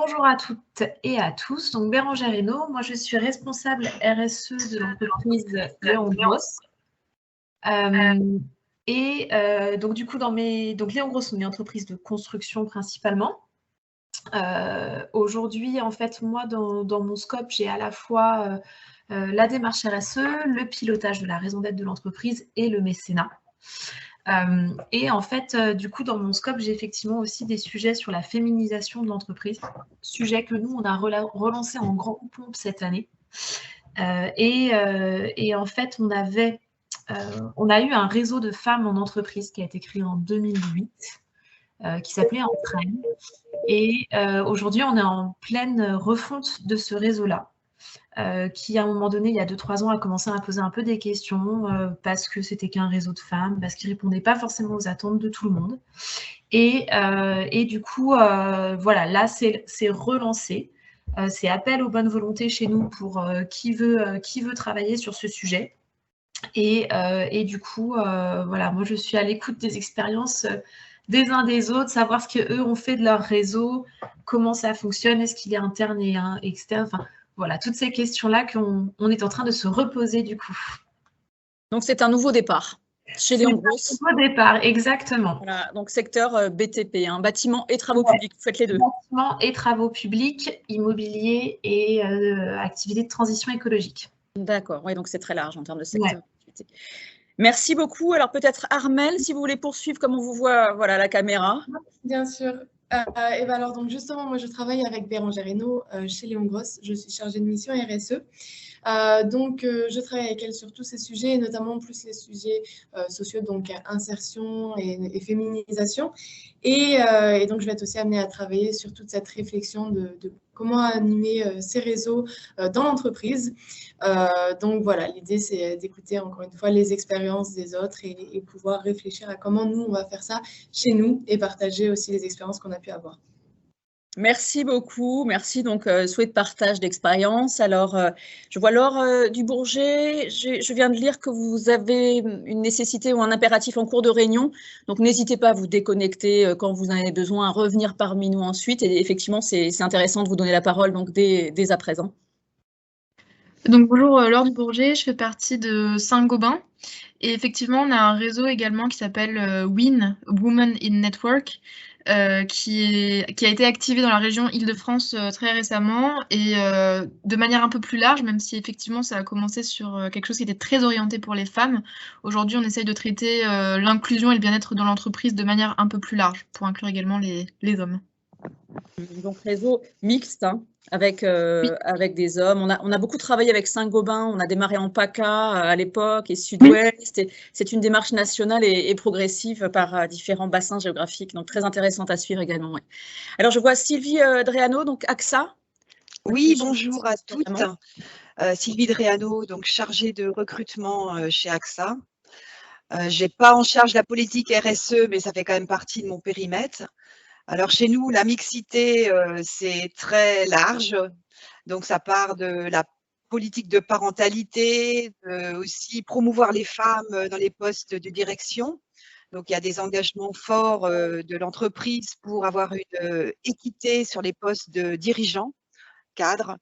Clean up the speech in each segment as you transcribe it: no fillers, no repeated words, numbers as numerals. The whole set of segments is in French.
bonjour à toutes et à tous. Donc Bérangère Hainaut, moi je suis responsable RSE de l'entreprise Léon Gross. Donc du coup, donc Léon Gross, on est une entreprise de construction principalement. Aujourd'hui, en fait, moi, dans mon scope, j'ai à la fois la démarche RSE, le pilotage de la raison d'être de l'entreprise et le mécénat. Et en fait, du coup, dans mon scope, j'ai effectivement aussi des sujets sur la féminisation de l'entreprise, sujet que nous, on a relancé en grande pompe cette année. Et en fait, on a eu un réseau de femmes en entreprise qui a été créé en 2008, qui s'appelait Entraîne. Et aujourd'hui, on est en pleine refonte de ce réseau-là. Qui, à un moment donné, il y a 2-3 ans, a commencé à poser un peu des questions parce que c'était qu'un réseau de femmes, parce qu'il ne répondait pas forcément aux attentes de tout le monde. Et du coup, voilà, là, c'est relancé. C'est appel aux bonnes volontés chez nous pour qui veut travailler sur ce sujet. Et du coup, voilà, moi, je suis à l'écoute des expériences des uns des autres, savoir ce qu'eux ont fait de leur réseau, comment ça fonctionne, est-ce qu'il est interne et externe, enfin, voilà, toutes ces questions-là qu'on est en train de se reposer du coup. Donc, c'est un nouveau départ chez Léon Gross. C'est un nouveau départ, exactement. Voilà, donc secteur BTP, hein, bâtiment et travaux publics, vous faites les deux. Bâtiment et travaux publics, immobilier et activités de transition écologique. D'accord, oui, donc c'est très large en termes de secteur. Ouais. Merci beaucoup. Alors peut-être Armelle, si vous voulez poursuivre, comme on vous voit, voilà, la caméra. Bien sûr. Et ben alors, donc justement, moi je travaille avec Bérangère Hainaut chez Léon Gross. Je suis chargée de mission RSE. Donc, je travaille avec elle sur tous ces sujets, et notamment plus les sujets sociaux, donc insertion et féminisation. Et donc, je vais être aussi amenée à travailler sur toute cette réflexion de comment animer ces réseaux dans l'entreprise. Donc, voilà, l'idée, c'est d'écouter encore une fois les expériences des autres et pouvoir réfléchir à comment nous, on va faire ça chez nous et partager aussi les expériences qu'on a pu avoir. Merci beaucoup. Merci. Donc, souhait de partage d'expérience. Alors, je vois Laure Dubourget. Je viens de lire que vous avez une nécessité ou un impératif en cours de réunion. Donc, n'hésitez pas à vous déconnecter quand vous en avez besoin, à revenir parmi nous ensuite. Et effectivement, c'est intéressant de vous donner la parole donc, dès à présent. Donc, bonjour, Laure Dubourget. Je fais partie de Saint-Gobain. Et effectivement, on a un réseau également qui s'appelle WIN, Women in Network, qui a été activé dans la région Île-de-France très récemment et de manière un peu plus large, même si effectivement ça a commencé sur quelque chose qui était très orienté pour les femmes. Aujourd'hui, on essaye de traiter l'inclusion et le bien-être dans l'entreprise de manière un peu plus large, pour inclure également les hommes. Donc, réseau mixte, hein, avec des hommes. On a beaucoup travaillé avec Saint-Gobain, on a démarré en PACA à l'époque et Sud-Ouest. C'est une démarche nationale et progressive par différents bassins géographiques, donc très intéressante à suivre également. Ouais. Alors, je vois Sylvie Dreano, donc AXA. Oui, bonjour à toutes. Sylvie Dreano, donc chargée de recrutement chez AXA. Je n'ai pas en charge la politique RSE, mais ça fait quand même partie de mon périmètre. Alors chez nous, la mixité, c'est très large. Donc ça part de la politique de parentalité, aussi promouvoir les femmes dans les postes de direction. Donc il y a des engagements forts de l'entreprise pour avoir une équité sur les postes de dirigeants, cadres.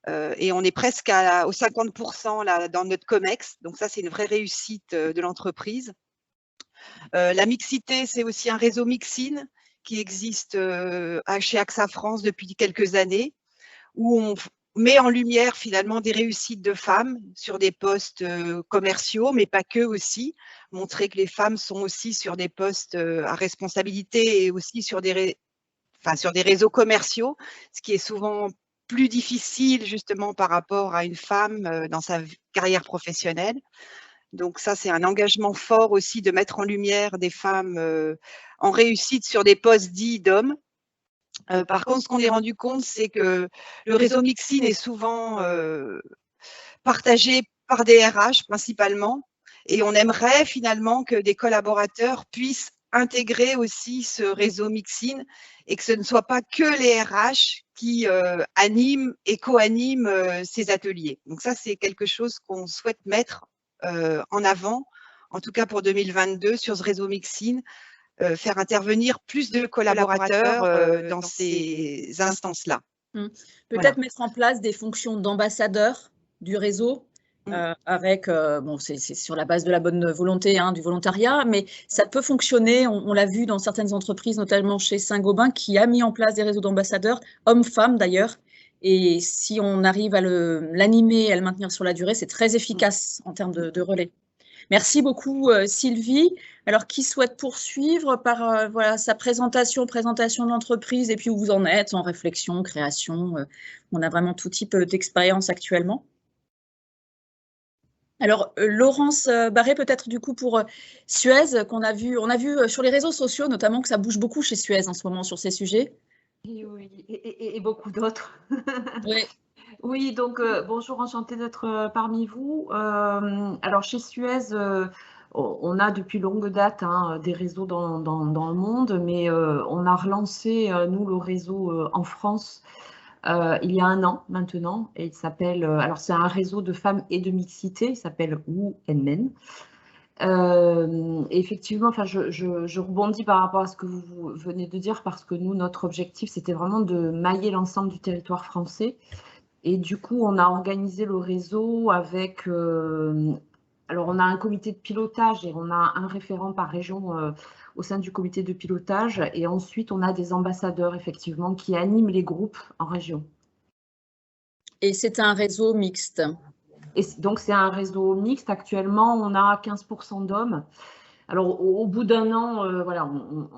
Et on est presque aux 50% là, dans notre COMEX. Donc ça, c'est une vraie réussite de l'entreprise. La mixité, c'est aussi un réseau Mixine qui existe chez AXA France depuis quelques années, où on met en lumière finalement des réussites de femmes sur des postes commerciaux, mais pas que aussi, montrer que les femmes sont aussi sur des postes à responsabilité et aussi sur des réseaux commerciaux, ce qui est souvent plus difficile justement par rapport à une femme dans sa carrière professionnelle. Donc ça, c'est un engagement fort aussi de mettre en lumière des femmes en réussite sur des postes dits d'hommes. Par contre, ce qu'on s'est rendu compte, c'est que le réseau Mixine est souvent partagé par des RH principalement, et on aimerait finalement que des collaborateurs puissent intégrer aussi ce réseau Mixine et que ce ne soit pas que les RH qui animent et co-animent ces ateliers. Donc ça, c'est quelque chose qu'on souhaite mettre en avant, en tout cas pour 2022, sur ce réseau Mixine, faire intervenir plus de collaborateurs dans ces instances-là. Peut-être mettre en place des fonctions d'ambassadeur du réseau, avec, bon, c'est sur la base de la bonne volonté, hein, du volontariat, mais ça peut fonctionner, on l'a vu dans certaines entreprises, notamment chez Saint-Gobain, qui a mis en place des réseaux d'ambassadeurs, hommes-femmes d'ailleurs, et si on arrive à l'animer, à le maintenir sur la durée, c'est très efficace en termes de relais. Merci beaucoup Sylvie. Alors, qui souhaite poursuivre par voilà, sa présentation de l'entreprise et puis où vous en êtes en réflexion, création, on a vraiment tout type d'expérience actuellement. Alors, Laurence Barré, peut-être du coup pour Suez, on a vu sur les réseaux sociaux notamment que ça bouge beaucoup chez Suez en ce moment sur ces sujets. Et beaucoup d'autres. Oui. Oui, donc bonjour, enchantée d'être parmi vous. Alors chez Suez, on a depuis longue date des réseaux dans le monde, mais on a relancé, nous, le réseau en France il y a 1 an maintenant, et il s'appelle, alors c'est un réseau de femmes et de mixité, il s'appelle Women. Effectivement, enfin, je rebondis par rapport à ce que vous venez de dire, parce que nous, notre objectif, c'était vraiment de mailler l'ensemble du territoire français. Et du coup, on a organisé le réseau avec, alors on a un comité de pilotage et on a un référent par région au sein du comité de pilotage. Et ensuite, on a des ambassadeurs, effectivement, qui animent les groupes en région. Et c'est un réseau mixte. Et donc, c'est un réseau mixte. Actuellement, on a 15% d'hommes. Alors, au bout d'1 an, voilà,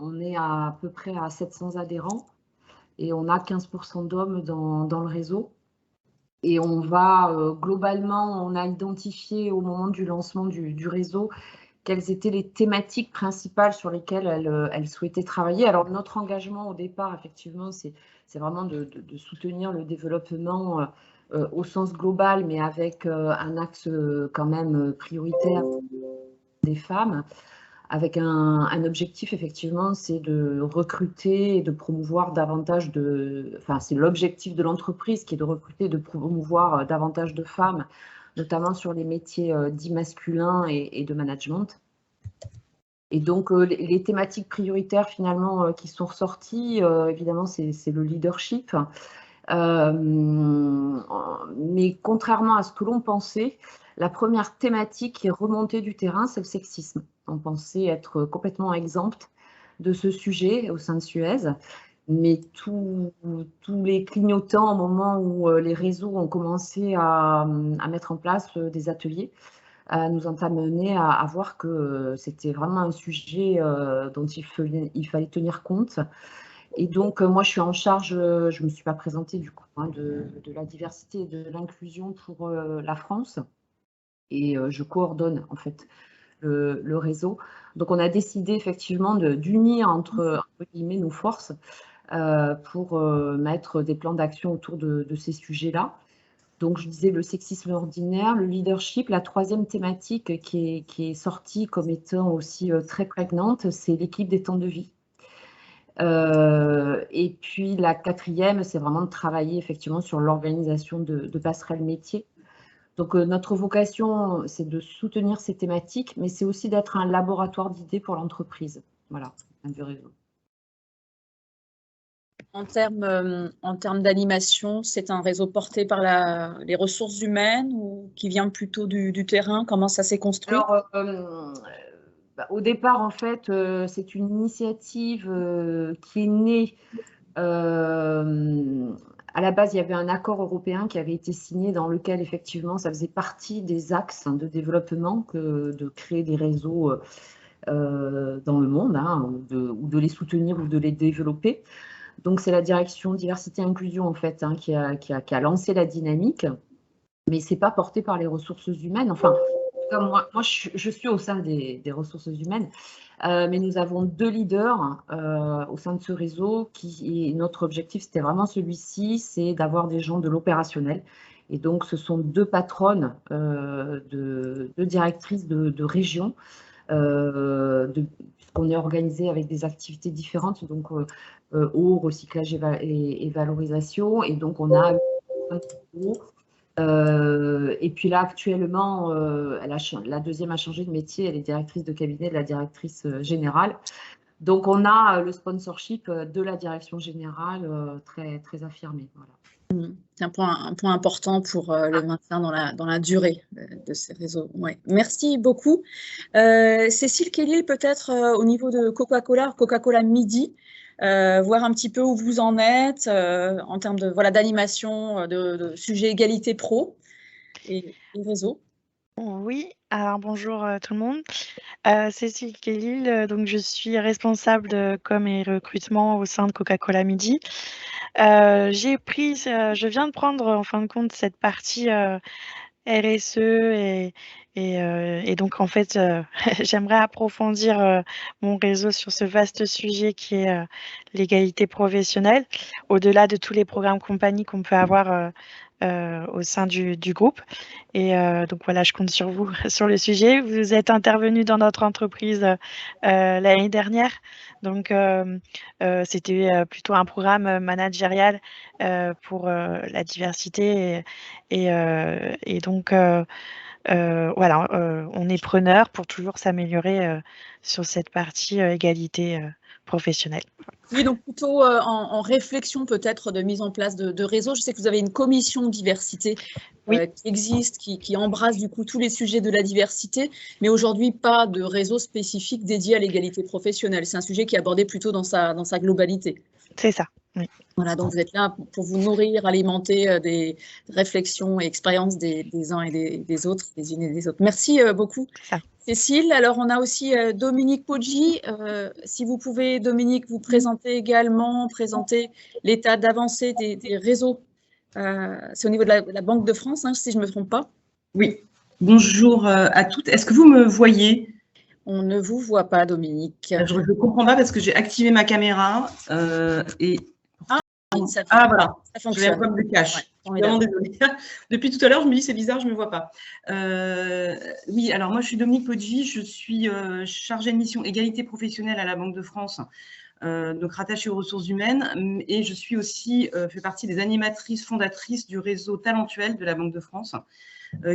on est à peu près à 700 adhérents et on a 15% d'hommes dans le réseau. Et on va, globalement, on a identifié au moment du lancement du réseau quelles étaient les thématiques principales sur lesquelles elle souhaitait travailler. Alors, notre engagement au départ, effectivement, c'est vraiment de soutenir le développement au sens global, mais avec un axe quand même prioritaire des femmes, avec un objectif, effectivement, c'est de recruter et de promouvoir davantage enfin, c'est l'objectif de l'entreprise qui est de recruter et de promouvoir davantage de femmes, notamment sur les métiers dits masculins et de management. Et donc, les thématiques prioritaires, finalement, qui sont ressorties, évidemment, c'est le leadership. Mais contrairement à ce que l'on pensait, la première thématique qui est remontée du terrain, c'est le sexisme. On pensait être complètement exempte de ce sujet au sein de Suez, mais tous les clignotants au moment où les réseaux ont commencé à mettre en place des ateliers nous ont amené à voir que c'était vraiment un sujet dont il fallait tenir compte. Et donc, moi, je suis en charge, je ne me suis pas présentée du coup, de la diversité et de l'inclusion pour la France. Et je coordonne en fait le réseau. Donc, on a décidé effectivement d'unir entre guillemets nos forces pour mettre des plans d'action autour de ces sujets-là. Donc, je disais le sexisme ordinaire, le leadership. La troisième thématique qui est sortie comme étant aussi très prégnante, c'est l'équilibre des temps de vie. Et puis, la quatrième, c'est vraiment de travailler effectivement sur l'organisation de passerelles métiers. Donc, notre vocation, c'est de soutenir ces thématiques, mais c'est aussi d'être un laboratoire d'idées pour l'entreprise. Voilà, du réseau. En termes d'animation, c'est un réseau porté par les ressources humaines ou qui vient plutôt du terrain? Comment ça s'est construit? Alors, au départ, en fait, c'est une initiative qui est née. À la base, il y avait un accord européen qui avait été signé dans lequel, effectivement, ça faisait partie des axes de développement de créer des réseaux dans le monde, ou de les soutenir ou de les développer. Donc, c'est la direction diversité et inclusion, en fait, qui a lancé la dynamique, mais ce n'est pas porté par les ressources humaines. Enfin, moi je suis au sein des ressources humaines, mais nous avons 2 leaders au sein de ce réseau et notre objectif, c'était vraiment celui-ci, c'est d'avoir des gens de l'opérationnel. Et donc, ce sont 2 patronnes, 2 directrices de région, puisqu'on est organisé avec des activités différentes, donc eau, recyclage et valorisation. Et donc, on a et puis là, actuellement, la deuxième a changé de métier, elle est directrice de cabinet de la directrice générale. Donc, on a le sponsorship de la direction générale très, très affirmé. Voilà. C'est un point important pour le maintien dans la durée de ces réseaux. Ouais. Merci beaucoup. Cécile Kelly, peut-être au niveau de Coca-Cola Midi, voir un petit peu où vous en êtes en termes d'animation, de sujets égalité pro et réseau. Oui, alors bonjour tout le monde. Cécile Kelly, donc je suis responsable de com et recrutement au sein de Coca-Cola Midi. Je viens de prendre en fin de compte cette partie RSE et donc en fait j'aimerais approfondir mon réseau sur ce vaste sujet qui est l'égalité professionnelle, au-delà de tous les programmes compagnie qu'on peut avoir au sein du groupe. Et donc voilà, je compte sur vous sur le sujet. Vous êtes intervenu dans notre entreprise l'année dernière. Donc c'était plutôt un programme managérial pour la diversité. Et donc voilà, on est preneur pour toujours s'améliorer sur cette partie égalité professionnelle. Oui, donc plutôt en réflexion peut-être de mise en place de réseaux. Je sais que vous avez une commission diversité qui existe, qui embrasse du coup tous les sujets de la diversité, mais aujourd'hui pas de réseau spécifique dédié à l'égalité professionnelle. C'est un sujet qui est abordé plutôt dans sa globalité. C'est ça, oui. Voilà, donc vous êtes là pour vous nourrir, alimenter des réflexions et expériences des uns et des autres, des unes et des autres. Merci beaucoup. Cécile, alors on a aussi Dominique Poggi. Si vous pouvez, Dominique, vous présenter également, présenter l'état d'avancée des réseaux. C'est au niveau de la Banque de France, hein, si je ne me trompe pas. Oui, bonjour à toutes. Est-ce que vous me voyez? On ne vous voit pas, Dominique. Je ne comprends pas parce que j'ai activé ma caméra et… voilà, ça fonctionne. J'ai un problème de cache. Ouais, vraiment désolée. Depuis tout à l'heure, je me dis c'est bizarre, je ne me vois pas. Oui, alors moi je suis Dominique Poggi, je suis chargée de mission égalité professionnelle à la Banque de France, donc rattachée aux ressources humaines, et je suis aussi fait partie des animatrices fondatrices du réseau Talentuel de la Banque de France,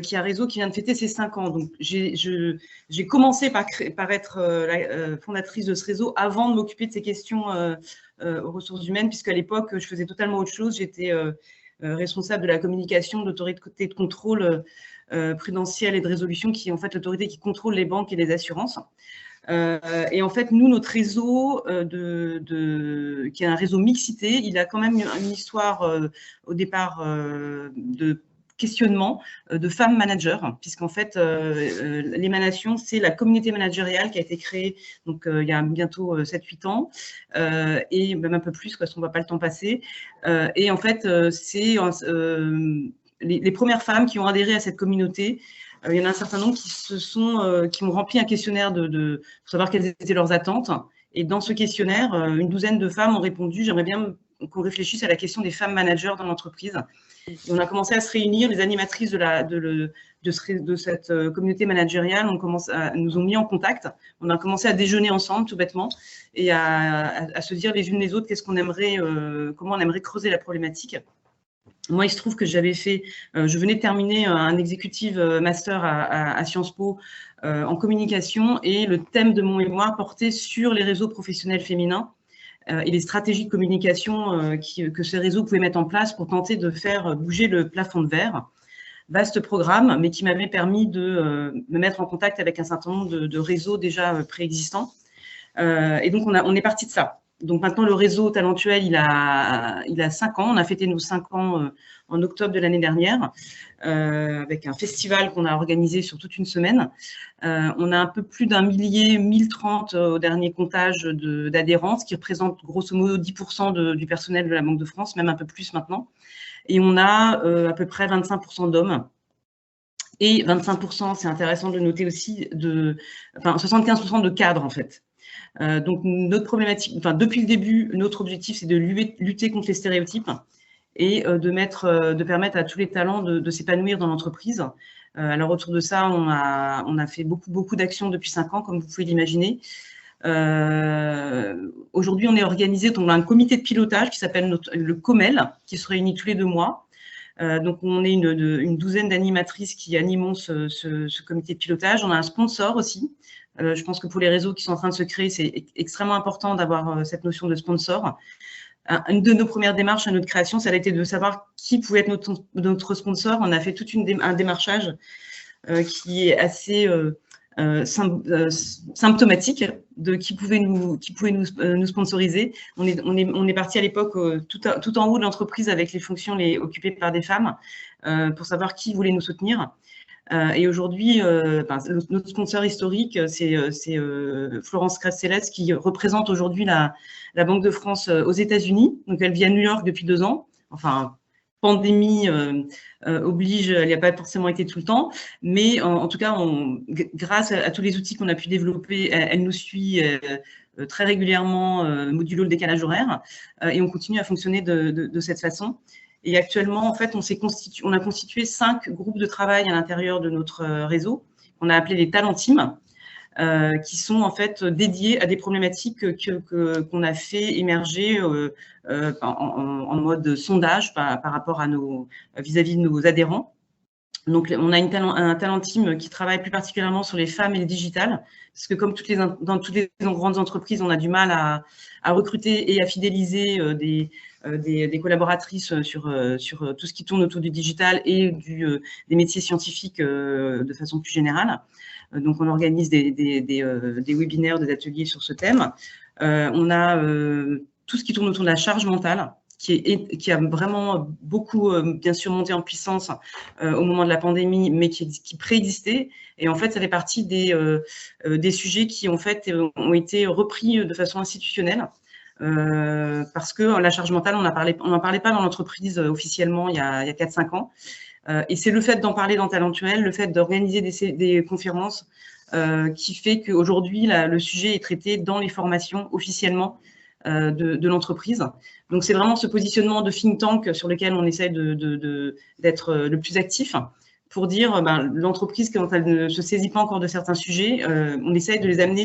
qui est un réseau qui vient de fêter ses 5 ans. Donc j'ai commencé par être la fondatrice de ce réseau avant de m'occuper de ces questions aux ressources humaines, puisqu'à l'époque je faisais totalement autre chose. J'étais responsable de la communication, d'autorité de contrôle prudentiel et de résolution, qui est en fait l'autorité qui contrôle les banques et les assurances. Et en fait, nous, notre réseau, qui est un réseau mixité, il a quand même une histoire au départ de questionnement de femmes managers, puisqu'en fait, l'émanation, c'est la communauté managériale qui a été créée donc, il y a bientôt 7-8 ans, et même un peu plus, parce qu'on ne voit pas le temps passer. Et en fait, c'est les premières femmes qui ont adhéré à cette communauté. Il y en a un certain nombre qui ont rempli un questionnaire pour savoir quelles étaient leurs attentes. Et dans ce questionnaire, une douzaine de femmes ont répondu « J'aimerais bien qu'on réfléchisse à la question des femmes managers dans l'entreprise ». On a commencé à se réunir, les animatrices de cette communauté managériale nous ont mis en contact. On a commencé à déjeuner ensemble, tout bêtement, et à se dire les unes les autres comment on aimerait creuser la problématique. Moi, il se trouve que je venais de terminer un executive master à Sciences Po en communication, et le thème de mon mémoire portait sur les réseaux professionnels féminins et les stratégies de communication que ces réseaux pouvaient mettre en place pour tenter de faire bouger le plafond de verre. Vaste programme, mais qui m'avait permis de me mettre en contact avec un certain nombre de réseaux déjà préexistants. Et donc, on est parti de ça. Donc maintenant, le réseau Talentuel, il a 5 ans. On a fêté nos 5 ans en octobre de l'année dernière, avec un festival qu'on a organisé sur toute une semaine. On a un peu plus d'1 millier, 1030 au dernier comptage d'adhérents, ce qui représente grosso modo 10% du personnel de la Banque de France, même un peu plus maintenant. Et on a à peu près 25% d'hommes. Et 25%, c'est intéressant de noter aussi, 75% de cadres en fait. Donc notre problématique, depuis le début, notre objectif, c'est de lutter contre les stéréotypes et de permettre à tous les talents de s'épanouir dans l'entreprise. Alors autour de ça, on a fait beaucoup d'actions depuis 5 ans, comme vous pouvez l'imaginer. Aujourd'hui, on est organisé, on a un comité de pilotage qui s'appelle le COMEL, qui se réunit tous les 2 mois. Donc on est une douzaine d'animatrices qui animons ce comité de pilotage. On a un sponsor aussi, Je pense que pour les réseaux qui sont en train de se créer, c'est extrêmement important d'avoir cette notion de sponsor. Une de nos premières démarches à notre création, ça a été de savoir qui pouvait être notre sponsor. On a fait tout un démarchage qui est assez symptomatique de qui pouvait nous sponsoriser. On est parti à l'époque tout en haut de l'entreprise avec les fonctions occupées par des femmes pour savoir qui voulait nous soutenir. Et aujourd'hui, notre sponsor historique, c'est Florence Crest-Céleste qui représente aujourd'hui la Banque de France aux États-Unis. Donc, elle vit à New York depuis 2 ans. Enfin, pandémie oblige, elle n'y a pas forcément été tout le temps. Mais en tout cas, grâce à tous les outils qu'on a pu développer, elle nous suit très régulièrement, modulo le décalage horaire. Et on continue à fonctionner de cette façon. Et actuellement, en fait, on a constitué 5 groupes de travail à l'intérieur de notre réseau, qu'on a appelé les talent teams, qui sont en fait dédiés à des problématiques qu'on a fait émerger en mode sondage par rapport à vis-à-vis de nos adhérents. Donc, on a un talent team qui travaille plus particulièrement sur les femmes et le digital, parce que comme dans toutes les grandes entreprises, on a du mal à recruter et à fidéliser des collaboratrices sur tout ce qui tourne autour du digital et des métiers scientifiques de façon plus générale. Donc, on organise des webinaires, des ateliers sur ce thème. On a tout ce qui tourne autour de la charge mentale, qui a vraiment beaucoup, bien sûr, monté en puissance au moment de la pandémie, mais qui préexistait. Et en fait, ça fait partie des sujets qui, en fait, ont été repris de façon institutionnelle. Parce que la charge mentale, on n'en parlait pas dans l'entreprise officiellement il y a 4-5 ans. Et c'est le fait d'en parler dans Talentuel, le fait d'organiser des conférences qui fait qu'aujourd'hui, le sujet est traité dans les formations officiellement de l'entreprise. Donc, c'est vraiment ce positionnement de think tank sur lequel on essaie d'être le plus actif pour dire l'entreprise, quand elle ne se saisit pas encore de certains sujets, on essaie de les amener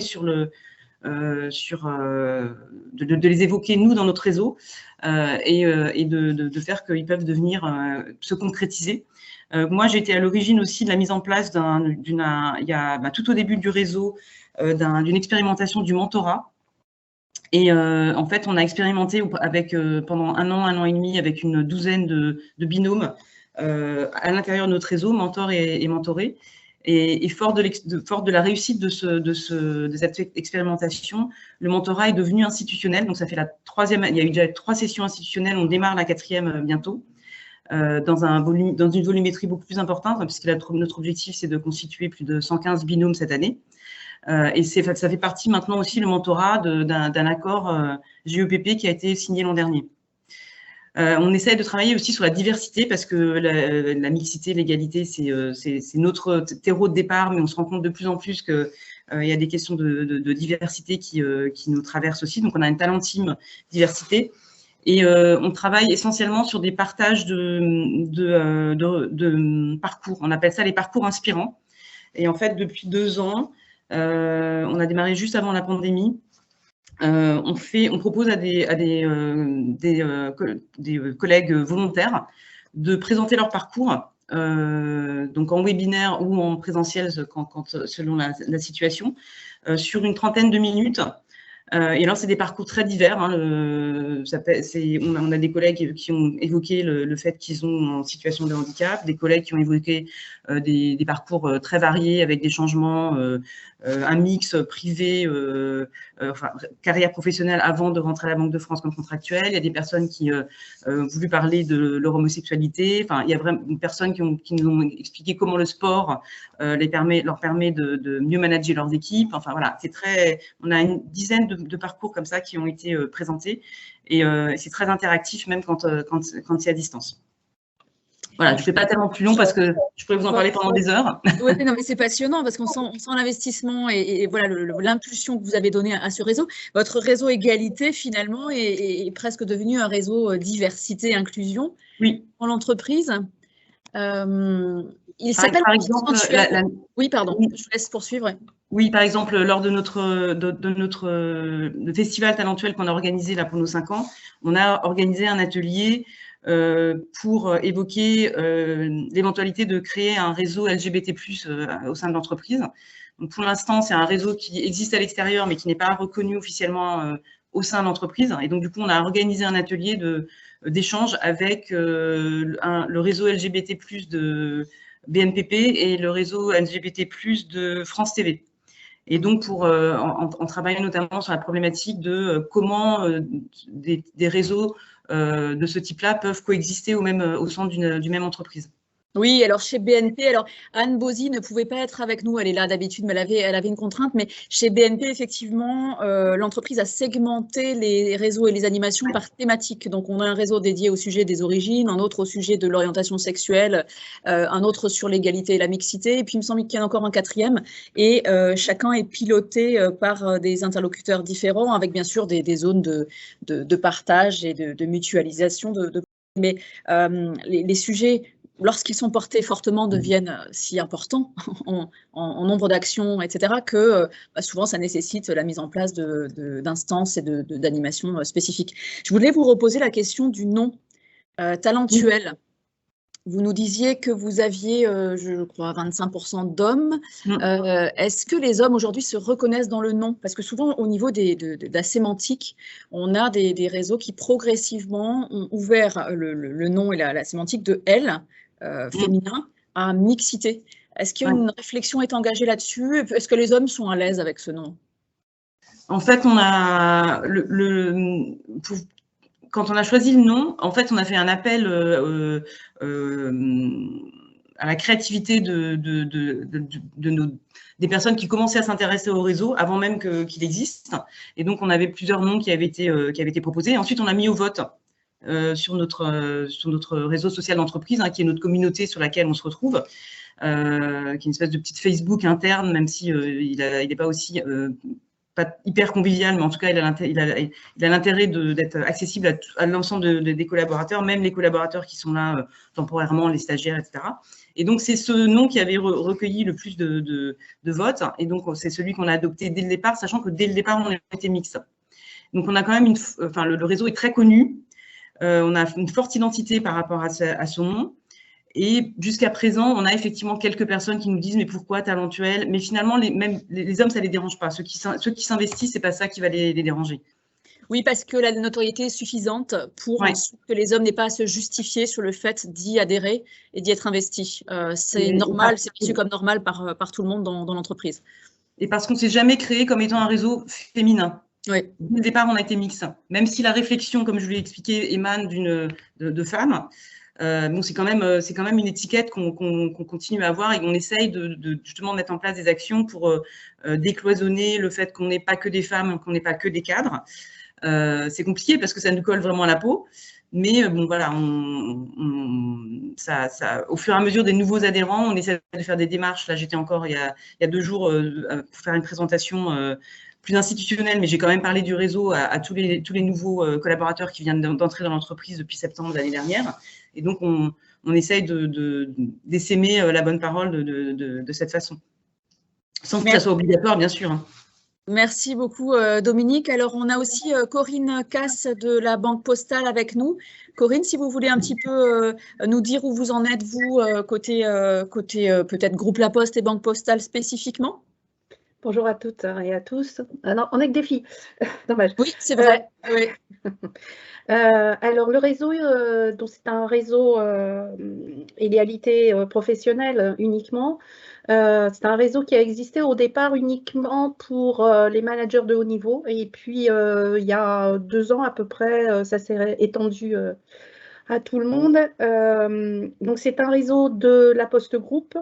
de les évoquer, nous, dans notre réseau et de faire qu'ils peuvent se concrétiser. Moi, j'ai été à l'origine aussi de la mise en place tout au début du réseau, d'une expérimentation du mentorat. Et en fait, on a expérimenté pendant 1 an et demi avec une douzaine de binômes à l'intérieur de notre réseau, mentor et mentoré. Et fort de la réussite de cette expérimentation, le mentorat est devenu institutionnel. Donc, ça fait la 3e. Il y a eu déjà 3 sessions institutionnelles. On démarre la 4e bientôt, dans une volumétrie beaucoup plus importante, puisque notre objectif, c'est de constituer plus de 115 binômes cette année. Et ça fait partie maintenant aussi, le mentorat, d'un accord GEPP qui a été signé l'an dernier. On essaie de travailler aussi sur la diversité parce que la mixité, l'égalité, c'est notre terreau de départ, mais on se rend compte de plus en plus qu'il y a des questions de diversité qui nous traversent aussi. Donc, on a une talent team diversité et on travaille essentiellement sur des partages de parcours. On appelle ça les parcours inspirants. Et en fait, depuis 2 ans, on a démarré juste avant la pandémie. On propose à des collègues volontaires de présenter leur parcours, donc en webinaire ou en présentiel selon la situation, sur une 30aine de minutes. Et alors, c'est des parcours très divers. On a des collègues qui ont évoqué le fait qu'ils sont en situation de handicap, des collègues qui ont évoqué des parcours très variés avec des changements, un mix privé, carrière professionnelle avant de rentrer à la Banque de France comme contractuel. Il y a des personnes qui ont voulu parler de leur homosexualité. Enfin, il y a vraiment des personnes qui nous ont expliqué comment le sport leur permet de mieux manager leurs équipes. Enfin, voilà, on a une dizaine de parcours comme ça qui ont été présentés et c'est très interactif même quand c'est à distance. Voilà, je ne fais pas tellement plus long parce que je pourrais vous en parler pendant des heures. Oui, non, mais c'est passionnant parce qu'on sent l'investissement et voilà l'impulsion que vous avez donnée à ce réseau. Votre réseau égalité, finalement, est presque devenu un réseau diversité, inclusion dans l'entreprise. Il s'appelle par exemple, Oui, pardon, je vous laisse poursuivre. Oui, par exemple, lors de notre festival Talentuel qu'on a organisé là pour nos 5 ans, on a organisé un atelier pour évoquer l'éventualité de créer un réseau LGBT+ au sein de l'entreprise. Donc, pour l'instant, c'est un réseau qui existe à l'extérieur, mais qui n'est pas reconnu officiellement au sein de l'entreprise. Et donc, du coup, on a organisé un atelier d'échange avec le réseau LGBT+ de BNPP et le réseau LGBT+ de France TV. Et donc, en travaillant notamment sur la problématique de comment des réseaux de ce type-là peuvent coexister au sein d'une même entreprise. Oui, alors chez BNP, alors Anne Bozy ne pouvait pas être avec nous, elle est là d'habitude, mais elle avait une contrainte, mais chez BNP, effectivement, l'entreprise a segmenté les réseaux et les animations par thématique. Donc, on a un réseau dédié au sujet des origines, un autre au sujet de l'orientation sexuelle, un autre sur l'égalité et la mixité, et puis il me semble qu'il y en a encore un quatrième, et chacun est piloté par des interlocuteurs différents, avec bien sûr des zones de partage et de mutualisation. Mais les sujets, lorsqu'ils sont portés fortement, deviennent si importants en nombre d'actions, etc., que souvent, ça nécessite la mise en place d'instances et d'animations spécifiques. Je voulais vous reposer la question du nom talentuel. Vous nous disiez que vous aviez, je crois, 25% d'hommes. Est-ce que les hommes aujourd'hui se reconnaissent dans le nom? Parce que souvent, au niveau de la sémantique, on a des réseaux qui progressivement ont ouvert le nom et la sémantique de elle, féminin, à mixité. Est-ce qu'une réflexion est engagée là-dessus? Est-ce que les hommes sont à l'aise avec ce nom? En fait, on a quand on a choisi le nom, en fait, on a fait un appel à la créativité des personnes qui commençaient à s'intéresser au réseau avant même qu'il existe. Et donc, on avait plusieurs noms qui avaient été proposés. Ensuite, on a mis au vote sur notre réseau social d'entreprise, qui est notre communauté sur laquelle on se retrouve, qui est une espèce de petite Facebook interne, même si il n'est pas aussi pas hyper convivial, mais en tout cas, il a l'intérêt d'être accessible à l'ensemble des collaborateurs, même les collaborateurs qui sont là temporairement, les stagiaires, etc. Et donc, c'est ce nom qui avait recueilli le plus de votes. Et donc, c'est celui qu'on a adopté dès le départ, sachant que dès le départ, on était mixte. Donc, on a quand même le réseau est très connu. On a une forte identité par rapport à son nom. Et jusqu'à présent, on a effectivement quelques personnes qui nous disent « mais pourquoi talentuel ?» Mais finalement, les hommes, ça ne les dérange pas. Ceux qui s'investissent, ce n'est pas ça qui va les déranger. Oui, parce que la notoriété est suffisante pour que les hommes n'aient pas à se justifier sur le fait d'y adhérer et d'y être investis. C'est normal, c'est perçu comme normal par tout le monde dans l'entreprise. Et parce qu'on ne s'est jamais créé comme étant un réseau féminin. Oui. Dès le départ, on a été mixte. Même si la réflexion, comme je vous l'ai expliqué, émane de femmes, bon, c'est quand même une étiquette qu'on continue à avoir et qu'on essaye de justement mettre en place des actions pour décloisonner le fait qu'on n'est pas que des femmes, qu'on n'est pas que des cadres. C'est compliqué parce que ça nous colle vraiment à la peau. Mais bon, voilà, au fur et à mesure des nouveaux adhérents, on essaie de faire des démarches. Là, j'étais encore il y a 2 jours pour faire une présentation plus institutionnelle, mais j'ai quand même parlé du réseau à tous les nouveaux collaborateurs qui viennent d'entrer dans l'entreprise depuis septembre de l'année dernière. Et donc, on essaye d'essaimer la bonne parole de cette façon, sans que ça soit obligatoire, bien sûr. Merci beaucoup, Dominique. Alors, on a aussi Corinne Casse de la Banque Postale avec nous. Corinne, si vous voulez un petit peu nous dire où vous en êtes, vous, côté peut-être groupe La Poste et Banque Postale spécifiquement. Bonjour à toutes et à tous. Ah non, on n'est que des filles. Dommage. Oui, c'est vrai. Oui. Alors, le réseau, donc c'est un réseau égalité professionnelle uniquement. C'est un réseau qui a existé au départ uniquement pour les managers de haut niveau. Et puis, il y a 2 ans à peu près, ça s'est étendu à tout le monde. Donc, c'est un réseau de la Poste Group.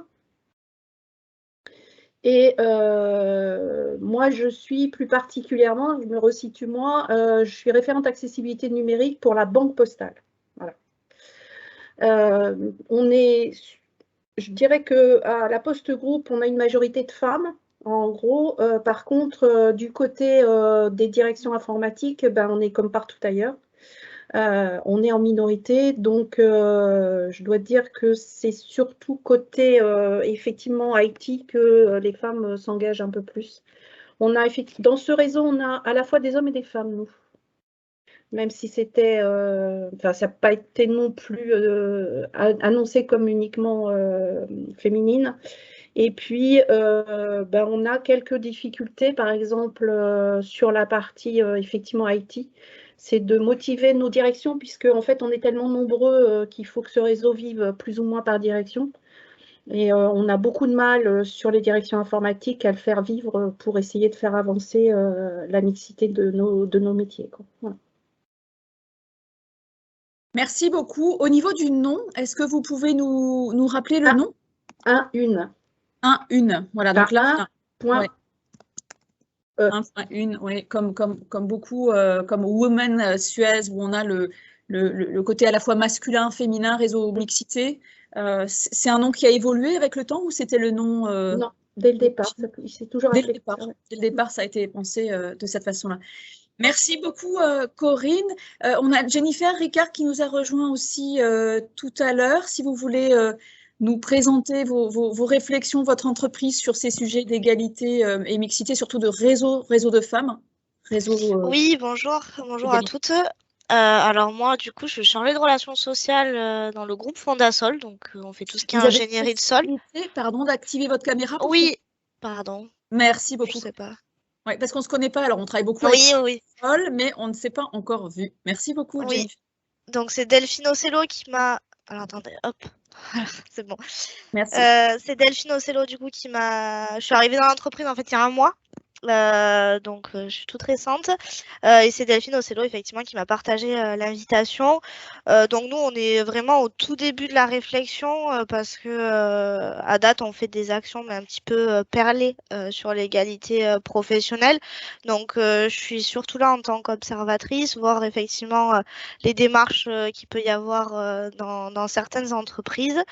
Et moi, je suis plus particulièrement, je me resitue moi, je suis référente accessibilité numérique pour la Banque Postale. Voilà. Je dirais qu'à la Poste Group, on a une majorité de femmes, en gros. Par contre, du côté des directions informatiques, ben, on est comme partout ailleurs. On est en minorité, donc je dois dire que c'est surtout côté effectivement IT que les femmes s'engagent un peu plus. Dans ce réseau, on a à la fois des hommes et des femmes, nous. Même si c'était, ça n'a pas été non plus annoncé comme uniquement féminine. Et puis, on a quelques difficultés, par exemple, sur la partie, effectivement, IT. C'est de motiver nos directions, puisque en fait, on est tellement nombreux qu'il faut que ce réseau vive plus ou moins par direction. Et on a beaucoup de mal sur les directions informatiques à le faire vivre pour essayer de faire avancer la mixité de nos métiers, quoi. Voilà. Merci beaucoup. Au niveau du nom, est-ce que vous pouvez nous rappeler le nom? Une. Voilà, donc là, point. Ouais. 1.1, oui, comme beaucoup, comme Women Suez, où on a le côté à la fois masculin, féminin, réseau mixité. C'est un nom qui a évolué avec le temps ou c'était le nom Non, dès le départ, c'est toujours dès le départ, ça a été pensé de cette façon-là. Merci beaucoup, Corinne. On a Jennifer Ricard qui nous a rejoint aussi tout à l'heure. Si vous voulez nous présenter vos réflexions, votre entreprise sur ces sujets d'égalité et mixité, surtout de réseau de femmes. Oui, bonjour à toutes. Alors moi, du coup, je suis chargée de relations sociales dans le groupe Fondasol, donc on fait tout ce qui est ingénierie de sol. Pardon, d'activer votre caméra. Oui, pardon. Merci beaucoup. Je sais pas. Oui, parce qu'on ne se connaît pas, alors on travaille beaucoup avec Sol, mais on ne s'est pas encore vu. Merci beaucoup, Jennifer. Donc c'est Delphine Ocello qui m'a... Alors attendez, hop. C'est bon. Merci. C'est Delphine Ocello du coup qui m'a... Je suis arrivée dans l'entreprise en fait il y a un mois. Donc je suis toute récente et c'est Delphine Ocello effectivement qui m'a partagé l'invitation. Donc nous on est vraiment au tout début de la réflexion parce que à date on fait des actions mais un petit peu perlées sur l'égalité professionnelle. Donc je suis surtout là en tant qu'observatrice, voir effectivement les démarches qu'il peut y avoir dans certaines entreprises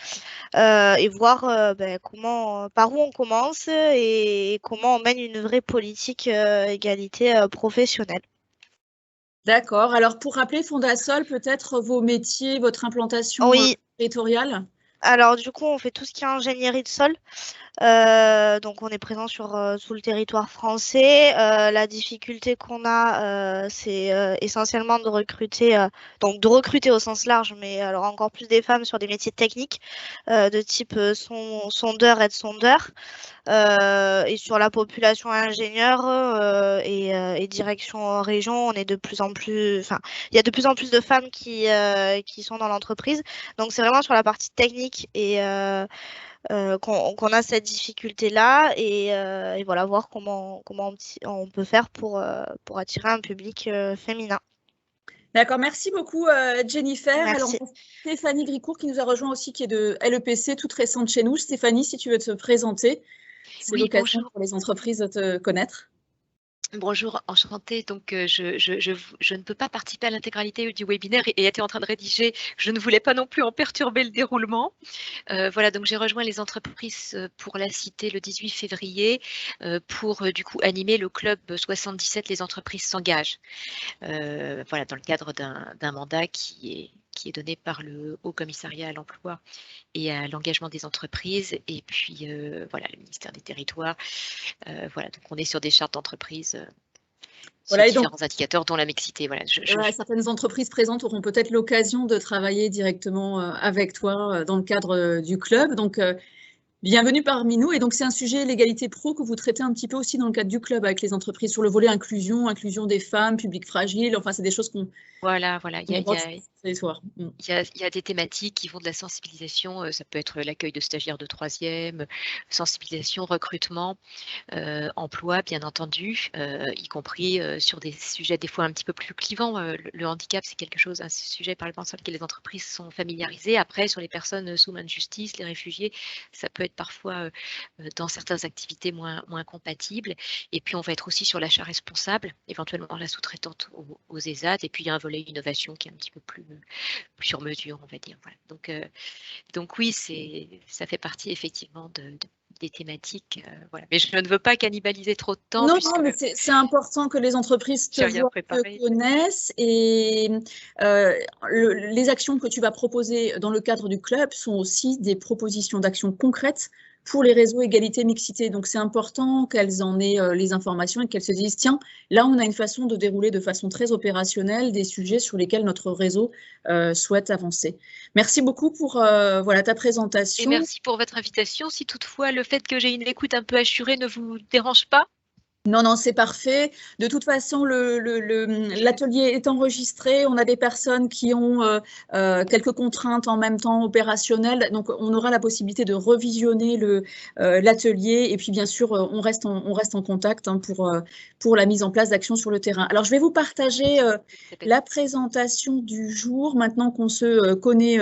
et voir par où on commence et comment on mène une vraie politique égalité professionnelle. D'accord. Alors, pour rappeler Fondasol, peut-être vos métiers, votre implantation territoriale? Alors, du coup, on fait tout ce qui est ingénierie de sol. Donc, on est présent sur tout le territoire français. La difficulté qu'on a, c'est essentiellement de recruter, donc de recruter au sens large, mais alors encore plus des femmes sur des métiers techniques de type sondeur, aide-sondeur. Et sur la population ingénieure et direction région, on est de plus en plus, enfin, il y a de plus en plus de femmes qui sont dans l'entreprise. Donc, c'est vraiment sur la partie technique et qu'on a cette difficulté-là et voilà, voir comment on peut faire pour attirer un public féminin. D'accord, merci beaucoup Jennifer. Merci. Alors, Stéphanie Gricourt qui nous a rejoint aussi, qui est de LEPC, toute récente chez nous. Stéphanie, si tu veux te présenter, c'est l'occasion pour les entreprises de te connaître. Bonjour, enchantée. Donc, je ne peux pas participer à l'intégralité du webinaire et était en train de rédiger. Je ne voulais pas non plus en perturber le déroulement. Voilà, donc j'ai rejoint les entreprises pour la Cité le 18 février pour du coup animer le club 77 Les entreprises s'engagent. Voilà, dans le cadre d'un mandat qui est donné par le Haut Commissariat à l'emploi et à l'engagement des entreprises, et puis voilà, le ministère des Territoires. Voilà, donc on est sur des chartes d'entreprise, sur différents indicateurs, dont la mixité. Voilà, certaines entreprises présentes auront peut-être l'occasion de travailler directement avec toi dans le cadre du club. Donc, bienvenue parmi nous. Et donc, c'est un sujet, l'égalité pro, que vous traitez un petit peu aussi dans le cadre du club avec les entreprises, sur le volet inclusion des femmes, public fragile. Enfin, c'est des choses qu'on... Voilà. Il y a des thématiques qui vont de la sensibilisation. Ça peut être l'accueil de stagiaires de 3e, sensibilisation, recrutement, emploi, bien entendu, y compris sur des sujets des fois un petit peu plus clivants. Le handicap, c'est un sujet par exemple sur lequel les entreprises sont familiarisées. Après, sur les personnes sous main de justice, les réfugiés, ça peut être parfois dans certaines activités moins compatibles. Et puis, on va être aussi sur l'achat responsable, éventuellement la sous-traitante aux ESAT. Et puis, il y a un volet innovation qui est un petit peu plus sur mesure, on va dire. Voilà. Donc oui, ça fait partie effectivement des thématiques. Voilà. Mais je ne veux pas cannibaliser trop de temps. Non, mais c'est important que les entreprises te connaissent et les actions que tu vas proposer dans le cadre du club sont aussi des propositions d'actions concrètes pour les réseaux égalité-mixité. Donc, c'est important qu'elles en aient les informations et qu'elles se disent, tiens, là, on a une façon de dérouler de façon très opérationnelle des sujets sur lesquels notre réseau souhaite avancer. Merci beaucoup pour voilà, ta présentation. Et merci pour votre invitation. Si toutefois, le fait que j'ai une écoute un peu assurée ne vous dérange pas? Non, non, c'est parfait. De toute façon, l'atelier est enregistré. On a des personnes qui ont quelques contraintes en même temps opérationnelles. Donc, on aura la possibilité de revisionner l'atelier. Et puis, bien sûr, on reste en contact hein, pour la mise en place d'actions sur le terrain. Alors, je vais vous partager la présentation du jour. Maintenant qu'on se connaît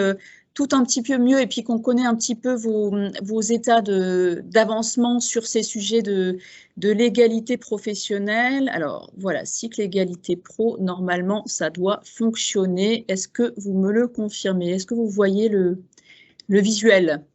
tout un petit peu mieux et puis qu'on connaît un petit peu vos états d'avancement sur ces sujets de l'égalité professionnelle. Alors voilà, cycle égalité pro, normalement ça doit fonctionner. Est-ce que vous me le confirmez? Est-ce que vous voyez le visuel?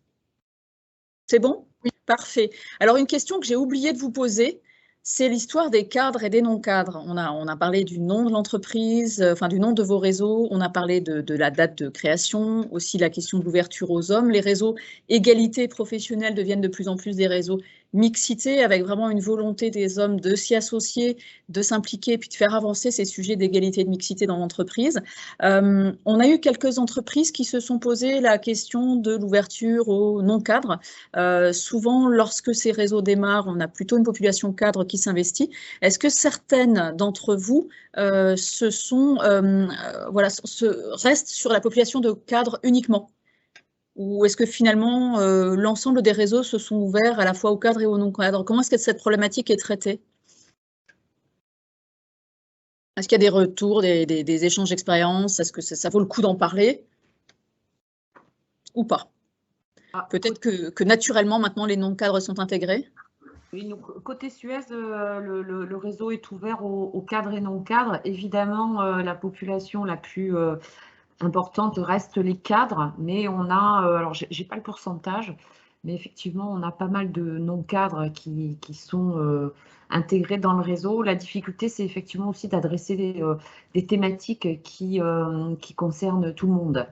C'est bon? Oui. Parfait. Alors une question que j'ai oublié de vous poser, c'est l'histoire des cadres et des non-cadres. On a parlé du nom de l'entreprise, enfin du nom de vos réseaux, on a parlé de la date de création, aussi la question de l'ouverture aux hommes. Les réseaux égalité professionnelle deviennent de plus en plus des réseaux mixité, avec vraiment une volonté des hommes de s'y associer, de s'impliquer, puis de faire avancer ces sujets d'égalité et de mixité dans l'entreprise. On a eu quelques entreprises qui se sont posées la question de l'ouverture aux non-cadres. Souvent, lorsque ces réseaux démarrent, on a plutôt une population cadre qui s'investit. Est-ce que certaines d'entre vous restent sur la population de cadres uniquement ? Ou est-ce que finalement, l'ensemble des réseaux se sont ouverts à la fois aux cadres et aux non-cadres? Comment est-ce que cette problématique est traitée? Est-ce qu'il y a des retours, des échanges d'expériences? Est-ce que ça vaut le coup d'en parler? Ou pas? Peut-être que naturellement, maintenant, les non-cadres sont intégrés. Oui, donc, côté Suez, le réseau est ouvert aux cadres et non-cadres. Évidemment, la population la plus importante reste les cadres, mais on a, alors j'ai pas le pourcentage, mais effectivement, on a pas mal de non-cadres qui sont intégrés dans le réseau. La difficulté, c'est effectivement aussi d'adresser des thématiques qui concernent tout le monde.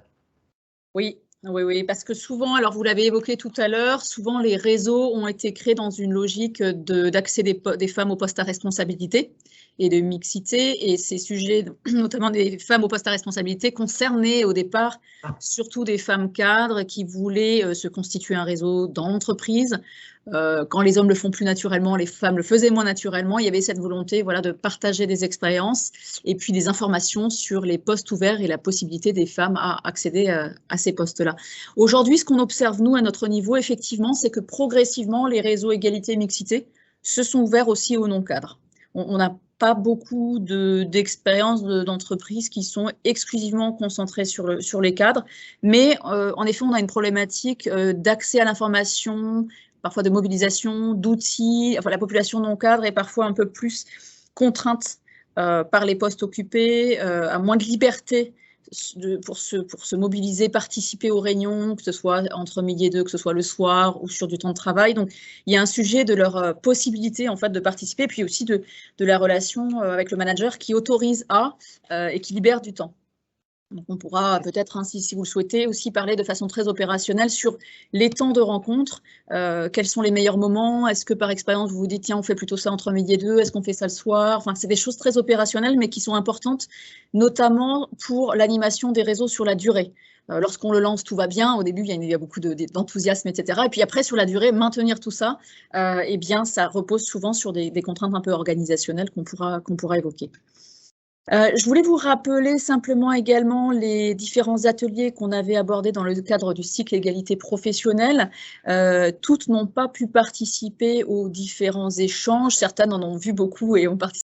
Oui. Oui, parce que souvent, alors vous l'avez évoqué tout à l'heure, souvent les réseaux ont été créés dans une logique d'accès des femmes aux postes à responsabilité et de mixité, et ces sujets, notamment des femmes aux postes à responsabilité, concernaient au départ surtout des femmes cadres qui voulaient se constituer un réseau dans l'entreprise. Quand les hommes le font plus naturellement, les femmes le faisaient moins naturellement. Il y avait cette volonté de partager des expériences et puis des informations sur les postes ouverts et la possibilité des femmes à accéder à ces postes-là. Aujourd'hui, ce qu'on observe, nous, à notre niveau, effectivement, c'est que progressivement, les réseaux égalité et mixité se sont ouverts aussi aux non-cadres. On n'a pas beaucoup d'expériences d'entreprises qui sont exclusivement concentrées sur les cadres, mais en effet, on a une problématique d'accès à l'information, parfois de mobilisation, d'outils. Enfin, la population non cadre est parfois un peu plus contrainte par les postes occupés, à moins de liberté pour se mobiliser, participer aux réunions, que ce soit entre midi et 2, que ce soit le soir ou sur du temps de travail. Donc, il y a un sujet de leur possibilité en fait de participer, puis aussi de la relation avec le manager qui autorise et qui libère du temps. Donc on pourra peut-être, si vous le souhaitez, aussi parler de façon très opérationnelle sur les temps de rencontre. Quels sont les meilleurs moments? Est-ce que par expérience, vous vous dites, tiens, on fait plutôt ça entre midi et 2? Est-ce qu'on fait ça le soir? Enfin, c'est des choses très opérationnelles, mais qui sont importantes, notamment pour l'animation des réseaux sur la durée. Lorsqu'on le lance, tout va bien. Au début, il y a beaucoup d'enthousiasme, etc. Et puis après, sur la durée, maintenir tout ça, eh bien, ça repose souvent sur des contraintes un peu organisationnelles qu'on pourra évoquer. Je voulais vous rappeler simplement également les différents ateliers qu'on avait abordés dans le cadre du cycle égalité professionnelle. Toutes n'ont pas pu participer aux différents échanges. Certaines en ont vu beaucoup et ont participé.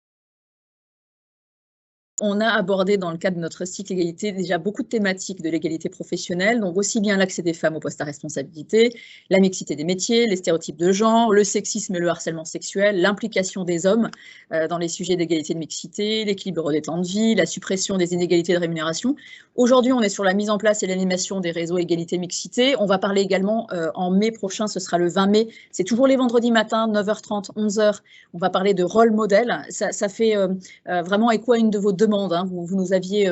On a abordé dans le cadre de notre cycle égalité déjà beaucoup de thématiques de l'égalité professionnelle, donc aussi bien l'accès des femmes aux postes à responsabilité, la mixité des métiers, les stéréotypes de genre, le sexisme et le harcèlement sexuel, l'implication des hommes dans les sujets d'égalité et de mixité, l'équilibre des temps de vie, la suppression des inégalités de rémunération. Aujourd'hui, on est sur la mise en place et l'animation des réseaux égalité-mixité. On va parler également en mai prochain, ce sera le 20 mai, c'est toujours les vendredis matins, 9h30, 11h, on va parler de rôle modèle. Ça fait vraiment écho à une de vos demandes. Vous nous aviez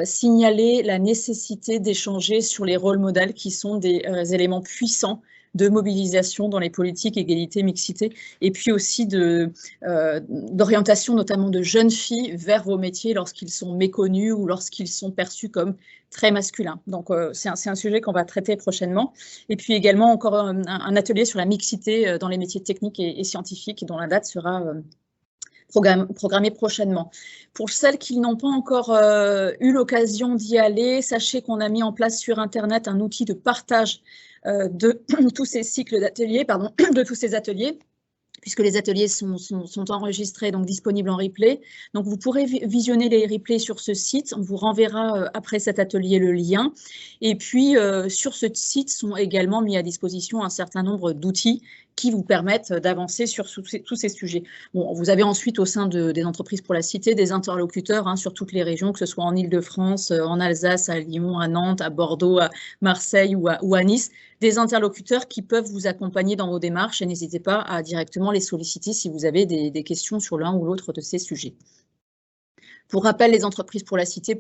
signalé la nécessité d'échanger sur les rôles modèles qui sont des éléments puissants de mobilisation dans les politiques égalité, mixité, et puis aussi d'orientation notamment de jeunes filles vers vos métiers lorsqu'ils sont méconnus ou lorsqu'ils sont perçus comme très masculins. Donc c'est un sujet qu'on va traiter prochainement. Et puis également encore un atelier sur la mixité dans les métiers techniques et scientifiques, dont la date sera programmée prochainement. Pour celles qui n'ont pas encore eu l'occasion d'y aller, sachez qu'on a mis en place sur Internet un outil de partage de tous ces cycles d'ateliers, de tous ces ateliers, puisque les ateliers sont enregistrés, donc disponibles en replay. Donc vous pourrez visionner les replays sur ce site. On vous renverra après cet atelier le lien. Et puis sur ce site sont également mis à disposition un certain nombre d'outils qui vous permettent d'avancer sur tous ces sujets. Bon, vous avez ensuite au sein des entreprises pour la cité des interlocuteurs sur toutes les régions, que ce soit en Île-de-France, en Alsace, à Lyon, à Nantes, à Bordeaux, à Marseille ou à Nice, des interlocuteurs qui peuvent vous accompagner dans vos démarches et n'hésitez pas à directement les solliciter si vous avez des questions sur l'un ou l'autre de ces sujets. Pour rappel, les entreprises pour la cité,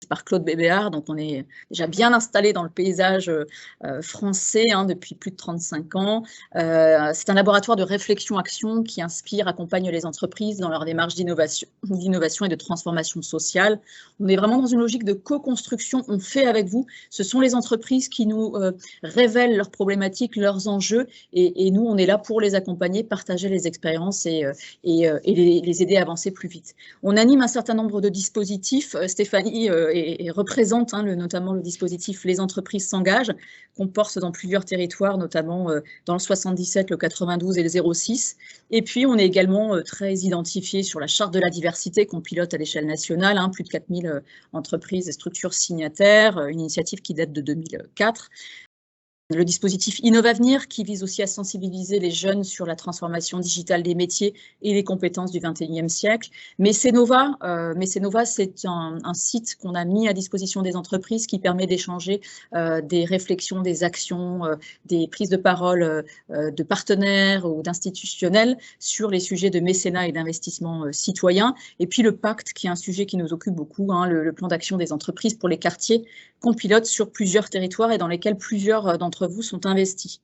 par Claude Bébéard, donc on est déjà bien installé dans le paysage français depuis plus de 35 ans. C'est un laboratoire de réflexion-action qui inspire, accompagne les entreprises dans leur démarche d'innovation et de transformation sociale. On est vraiment dans une logique de co-construction, on fait avec vous. Ce sont les entreprises qui nous révèlent leurs problématiques, leurs enjeux, et nous, on est là pour les accompagner, partager les expériences et les aider à avancer plus vite. On anime un certain nombre de dispositifs. Stéphanie et représente notamment le dispositif Les entreprises s'engagent, qu'on porte dans plusieurs territoires, notamment dans le 77, le 92 et le 06. Et puis, on est également très identifié sur la charte de la diversité qu'on pilote à l'échelle nationale, plus de 4000 entreprises et structures signataires, une initiative qui date de 2004. Le dispositif Innovavenir qui vise aussi à sensibiliser les jeunes sur la transformation digitale des métiers et les compétences du XXIe siècle. Mécénova, c'est un site qu'on a mis à disposition des entreprises qui permet d'échanger des réflexions, des actions, des prises de parole de partenaires ou d'institutionnels sur les sujets de mécénat et d'investissement citoyen. Et puis le pacte, qui est un sujet qui nous occupe beaucoup, le plan d'action des entreprises pour les quartiers qu'on pilote sur plusieurs territoires et dans lesquels plusieurs d'entre vous sont investis.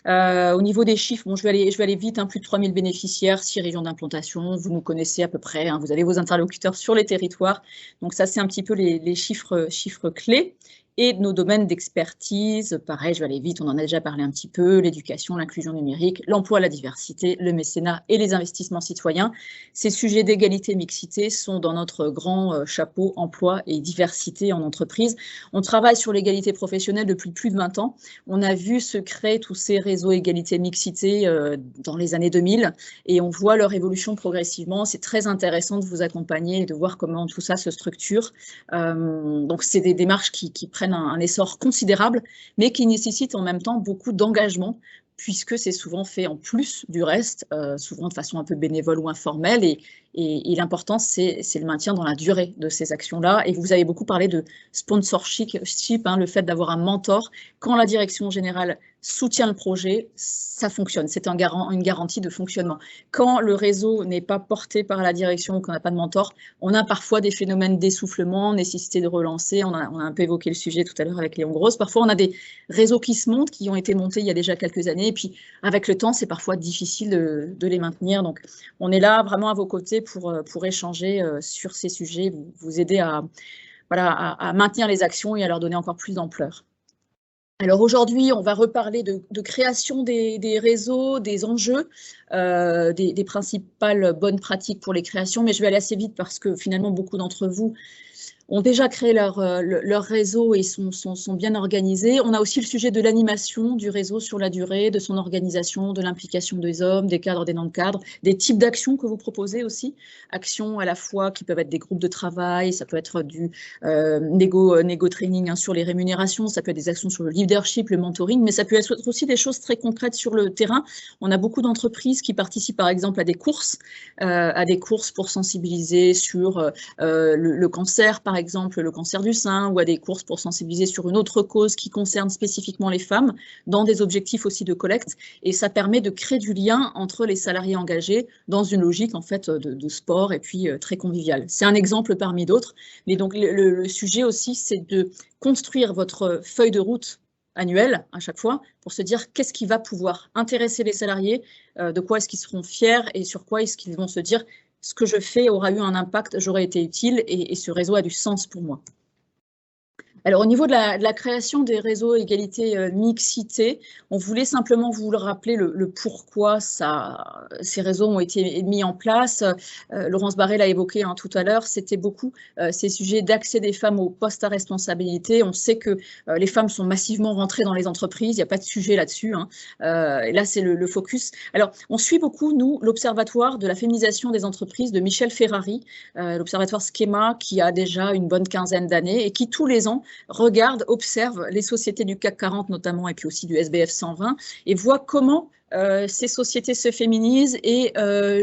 Au niveau des chiffres, je vais aller vite, plus de 3000 bénéficiaires, 6 régions d'implantation, vous nous connaissez à peu près, vous avez vos interlocuteurs sur les territoires, donc ça c'est un petit peu les chiffres clés. Et nos domaines d'expertise, pareil, je vais aller vite, on en a déjà parlé un petit peu, l'éducation, l'inclusion numérique, l'emploi, la diversité, le mécénat et les investissements citoyens. Ces sujets d'égalité et mixité sont dans notre grand chapeau emploi et diversité en entreprise. On travaille sur l'égalité professionnelle depuis plus de 20 ans. On a vu se créer tous ces réseaux égalité et mixité dans les années 2000 et on voit leur évolution progressivement. C'est très intéressant de vous accompagner et de voir comment tout ça se structure. Donc c'est des démarches qui prennent un essor considérable, mais qui nécessite en même temps beaucoup d'engagement, puisque c'est souvent fait en plus du reste, souvent de façon un peu bénévole ou informelle, et l'important, c'est le maintien dans la durée de ces actions-là. Et vous avez beaucoup parlé de sponsorship, le fait d'avoir un mentor. Quand la direction générale soutient le projet, ça fonctionne, c'est une garantie de fonctionnement. Quand le réseau n'est pas porté par la direction ou qu'on n'a pas de mentor, on a parfois des phénomènes d'essoufflement, nécessité de relancer, on a un peu évoqué le sujet tout à l'heure avec Léon Grosse, parfois on a des réseaux qui se montent, qui ont été montés il y a déjà quelques années, et puis avec le temps, c'est parfois difficile de les maintenir, donc on est là vraiment à vos côtés pour échanger sur ces sujets, vous aider à maintenir les actions et à leur donner encore plus d'ampleur. Alors aujourd'hui, on va reparler de création des réseaux, des enjeux, des principales bonnes pratiques pour les créations, mais je vais aller assez vite parce que finalement, beaucoup d'entre vous ont déjà créé leur réseau et sont bien organisés. On a aussi le sujet de l'animation du réseau sur la durée, de son organisation, de l'implication des hommes, des cadres, des non-cadres, des types d'actions que vous proposez aussi. Actions à la fois qui peuvent être des groupes de travail, ça peut être du négo training sur les rémunérations, ça peut être des actions sur le leadership, le mentoring, mais ça peut être aussi des choses très concrètes sur le terrain. On a beaucoup d'entreprises qui participent par exemple à des courses pour sensibiliser sur le cancer, vers, par exemple, le cancer du sein ou à des courses pour sensibiliser sur une autre cause qui concerne spécifiquement les femmes, dans des objectifs aussi de collecte. Et ça permet de créer du lien entre les salariés engagés dans une logique en fait de sport et puis très conviviale. C'est un exemple parmi d'autres. Mais donc le sujet aussi, c'est de construire votre feuille de route annuelle à chaque fois pour se dire qu'est-ce qui va pouvoir intéresser les salariés, de quoi est-ce qu'ils seront fiers et sur quoi est-ce qu'ils vont se dire ce que je fais aura eu un impact, j'aurais été utile et ce réseau a du sens pour moi. Alors, au niveau de la création des réseaux égalité mixité, on voulait simplement vous le rappeler le pourquoi ces réseaux ont été mis en place. Laurence Barré l'a évoqué tout à l'heure, c'était beaucoup ces sujets d'accès des femmes aux postes à responsabilité. On sait que les femmes sont massivement rentrées dans les entreprises, il n'y a pas de sujet là-dessus. Et là, c'est le focus. Alors, on suit beaucoup, nous, l'Observatoire de la féminisation des entreprises de Michel Ferrari, l'Observatoire Schema, qui a déjà une bonne quinzaine d'années et qui, tous les ans, regarde, observe les sociétés du CAC 40 notamment et puis aussi du SBF 120 et voit comment ces sociétés se féminisent et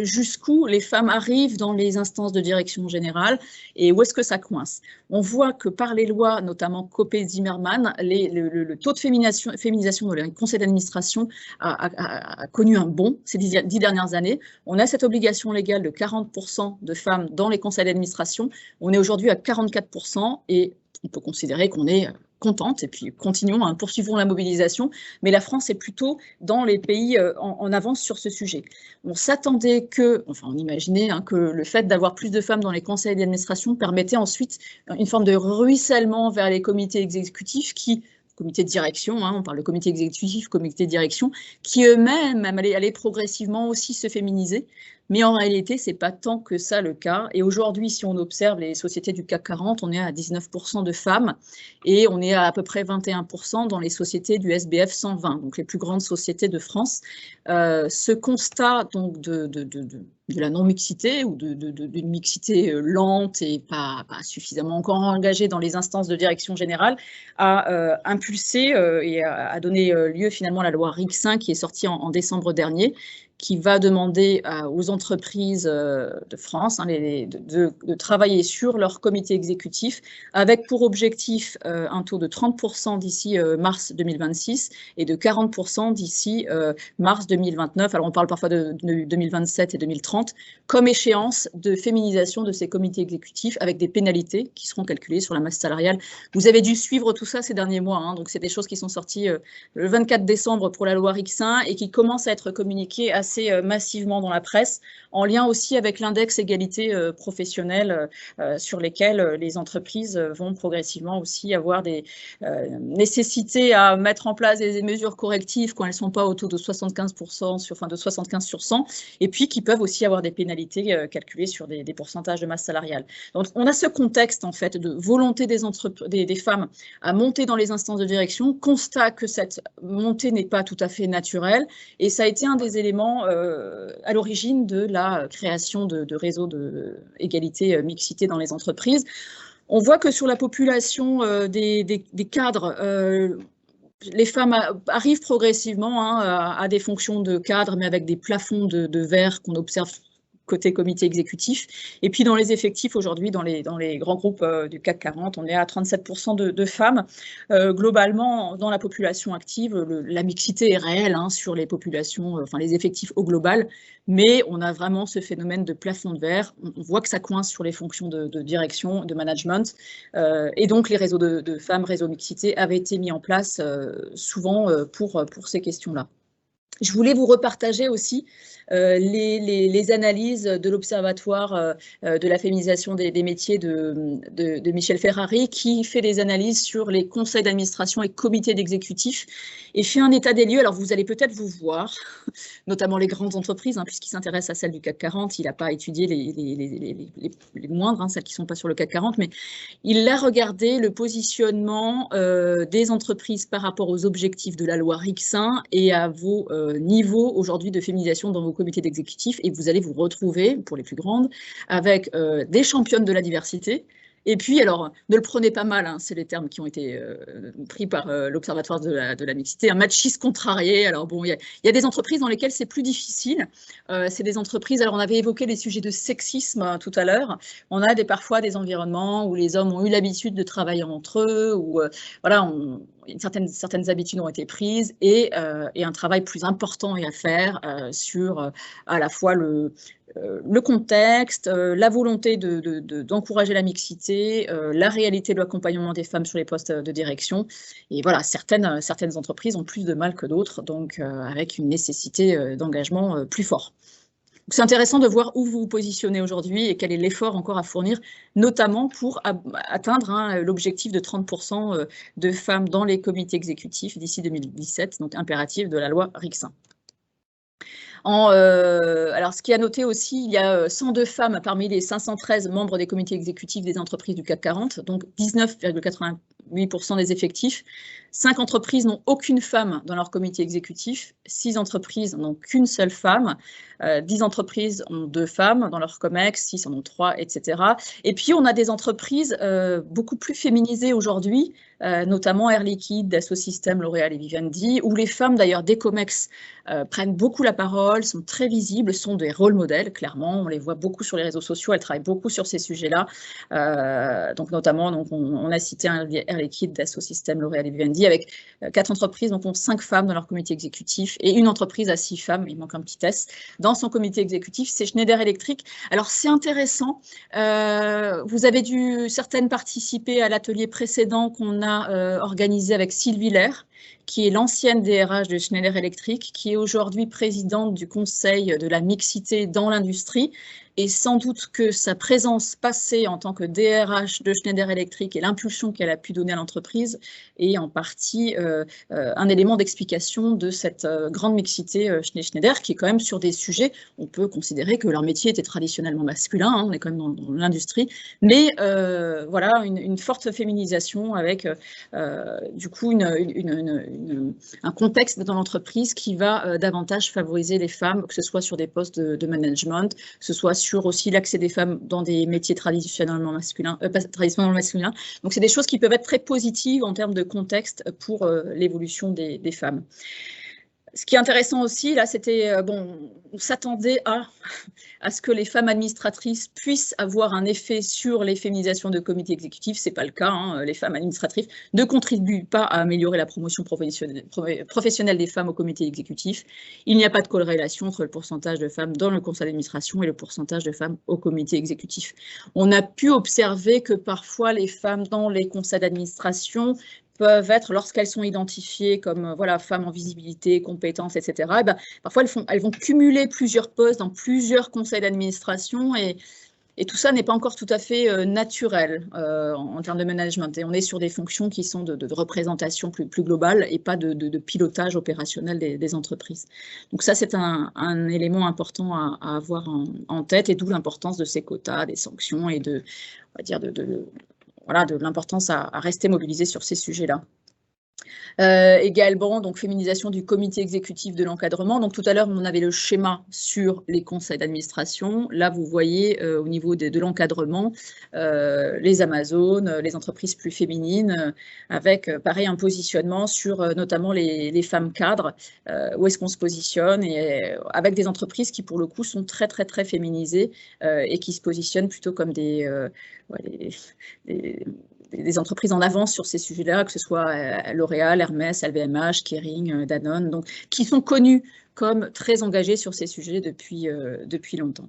jusqu'où les femmes arrivent dans les instances de direction générale et où est-ce que ça coince. On voit que par les lois, notamment Copé-Zimmermann, le taux de féminisation dans les conseils d'administration a connu un bond ces 10 dernières années. On a cette obligation légale de 40% de femmes dans les conseils d'administration. On est aujourd'hui à 44% et on peut considérer qu'on est contente et puis continuons, poursuivons la mobilisation. Mais la France est plutôt dans les pays en avance sur ce sujet. On s'attendait on imaginait que le fait d'avoir plus de femmes dans les conseils d'administration permettait ensuite une forme de ruissellement vers les comités exécutifs comité de direction, on parle de comité exécutif, comité de direction, qui eux-mêmes allaient progressivement aussi se féminiser. Mais en réalité, ce n'est pas tant que ça le cas. Et aujourd'hui, si on observe les sociétés du CAC 40, on est à 19% de femmes et on est à peu près 21% dans les sociétés du SBF 120, donc les plus grandes sociétés de France. Ce constat donc, de la non-mixité ou d'une mixité lente et pas suffisamment encore engagée dans les instances de direction générale a impulsé et a donné lieu finalement à la loi RIC5 qui est sortie en décembre dernier, qui va demander aux entreprises de France de travailler sur leur comité exécutif avec pour objectif un taux de 30% d'ici mars 2026 et de 40% d'ici mars 2029. Alors on parle parfois de 2027 et 2030 comme échéance de féminisation de ces comités exécutifs avec des pénalités qui seront calculées sur la masse salariale. Vous avez dû suivre tout ça ces derniers mois, donc c'est des choses qui sont sorties le 24 décembre pour la loi RIC5 et qui commencent à être communiquées assez massivement dans la presse, en lien aussi avec l'index égalité professionnelle sur lesquels les entreprises vont progressivement aussi avoir des nécessités à mettre en place des mesures correctives quand elles ne sont pas au taux de 75%, de 75 sur 100, et puis qui peuvent aussi avoir des pénalités calculées sur des pourcentages de masse salariale. Donc on a ce contexte en fait de volonté des femmes à monter dans les instances de direction, constat que cette montée n'est pas tout à fait naturelle, et ça a été un des éléments à l'origine de la création de réseaux d'égalité mixité dans les entreprises. On voit que sur la population des cadres, les femmes arrivent progressivement à des fonctions de cadre, mais avec des plafonds de verre qu'on observe côté comité exécutif. Et puis dans les effectifs aujourd'hui, dans les grands groupes du CAC 40, on est à 37% de femmes. Globalement, dans la population active, la mixité est réelle sur les populations, les effectifs au global, mais on a vraiment ce phénomène de plafond de verre. On voit que ça coince sur les fonctions de direction, de management, et donc les réseaux de femmes, réseaux mixité, avaient été mis en place souvent pour ces questions-là. Je voulais vous repartager aussi les analyses de l'Observatoire de la féminisation des métiers de Michel Ferrari, qui fait des analyses sur les conseils d'administration et comités d'exécutifs et fait un état des lieux. Alors vous allez peut-être vous voir, notamment les grandes entreprises, puisqu'il s'intéresse à celles du CAC 40, il n'a pas étudié les moindres, celles qui ne sont pas sur le CAC 40, mais il a regardé le positionnement des entreprises par rapport aux objectifs de la loi RIC5 et à vos niveaux aujourd'hui de féminisation dans vos comités d'exécutifs, et vous allez vous retrouver, pour les plus grandes, avec des championnes de la diversité Et puis, alors, ne le prenez pas mal, hein, c'est les termes qui ont été pris par l'Observatoire de la mixité, un machisme contrarié. Alors bon, il y a des entreprises dans lesquelles c'est plus difficile. C'est des entreprises, alors on avait évoqué les sujets de sexisme tout à l'heure. On a parfois des environnements où les hommes ont eu l'habitude de travailler entre eux, où voilà, certaines habitudes ont été prises et un travail plus important est à faire sur à la fois le contexte, la volonté d'encourager la mixité, la réalité de l'accompagnement des femmes sur les postes de direction. Et voilà, certaines entreprises ont plus de mal que d'autres, donc avec une nécessité d'engagement plus fort. C'est intéressant de voir où vous vous positionnez aujourd'hui et quel est l'effort encore à fournir, notamment pour atteindre l'objectif de 30% de femmes dans les comités exécutifs d'ici 2017, donc impératif de la loi Rixin. Alors, ce qui est à noter aussi, il y a 102 femmes parmi les 513 membres des comités exécutifs des entreprises du CAC 40, donc 19,88% des effectifs. 5 entreprises n'ont aucune femme dans leur comité exécutif, 6 entreprises n'ont qu'une seule femme, 10 entreprises ont 2 femmes dans leur COMEX, 6 en ont 3, etc. Et puis, on a des entreprises beaucoup plus féminisées aujourd'hui, notamment Air Liquide, Dassault Systèmes, L'Oréal et Vivendi, où les femmes d'ailleurs des COMEX prennent beaucoup la parole, sont très visibles, sont des rôles modèles, clairement. On les voit beaucoup sur les réseaux sociaux, elles travaillent beaucoup sur ces sujets-là. Donc notamment, on a cité Air Liquide, Dassault Systèmes, L'Oréal et Vivendi, avec 4 entreprises, donc ont 5 femmes dans leur comité exécutif, et une entreprise à 6 femmes, il manque un petit S, dans son comité exécutif, c'est Schneider Electric. Alors c'est intéressant, vous avez dû certaines participer à l'atelier précédent qu'on a organisé avec Sylvie Lair, qui est l'ancienne DRH de Schneider Electric, qui est aujourd'hui présidente du conseil de la mixité dans l'industrie. Et sans doute que sa présence passée en tant que DRH de Schneider Electric et l'impulsion qu'elle a pu donner à l'entreprise est en partie un élément d'explication de cette grande mixité chez Schneider, qui est quand même sur des sujets, on peut considérer que leur métier était traditionnellement masculin, hein, on est quand même dans l'industrie, mais voilà, une forte féminisation avec du coup un contexte dans l'entreprise qui va davantage favoriser les femmes, que ce soit sur des postes de management, que ce soit sur aussi l'accès des femmes dans des métiers traditionnellement masculins. Donc, c'est des choses qui peuvent être très positives en termes de contexte pour l'évolution des femmes. Ce qui est intéressant aussi, là, c'était, bon, on s'attendait à ce que les femmes administratrices puissent avoir un effet sur les féminisations de comités exécutifs. Ce n'est pas le cas, hein. Les femmes administratrices ne contribuent pas à améliorer la promotion professionnelle des femmes au comité exécutif. Il n'y a pas de corrélation entre le pourcentage de femmes dans le conseil d'administration et le pourcentage de femmes au comité exécutif. On a pu observer que parfois les femmes dans les conseils d'administration peuvent être, lorsqu'elles sont identifiées comme voilà, femmes en visibilité, compétences, etc., et ben, parfois elles vont cumuler plusieurs postes dans plusieurs conseils d'administration et tout ça n'est pas encore tout à fait naturel en termes de management. Et on est sur des fonctions qui sont de représentation plus globale et pas de pilotage opérationnel des entreprises. Donc ça, c'est un élément important à avoir en tête, et d'où l'importance de ces quotas, des sanctions et on va dire voilà, de l'importance à rester mobilisé sur ces sujets-là. Également, donc, féminisation du comité exécutif de l'encadrement. Donc, tout à l'heure, on avait le schéma sur les conseils d'administration. Là, vous voyez au niveau de l'encadrement, les Amazones, les entreprises plus féminines, avec, pareil, un positionnement sur notamment les femmes cadres, où est-ce qu'on se positionne, et avec des entreprises qui, pour le coup, sont très, très, très féminisées et qui se positionnent plutôt comme des entreprises en avance sur ces sujets-là, que ce soit L'Oréal, Hermès, LVMH, Kering, Danone, donc, qui sont connus comme très engagés sur ces sujets depuis longtemps.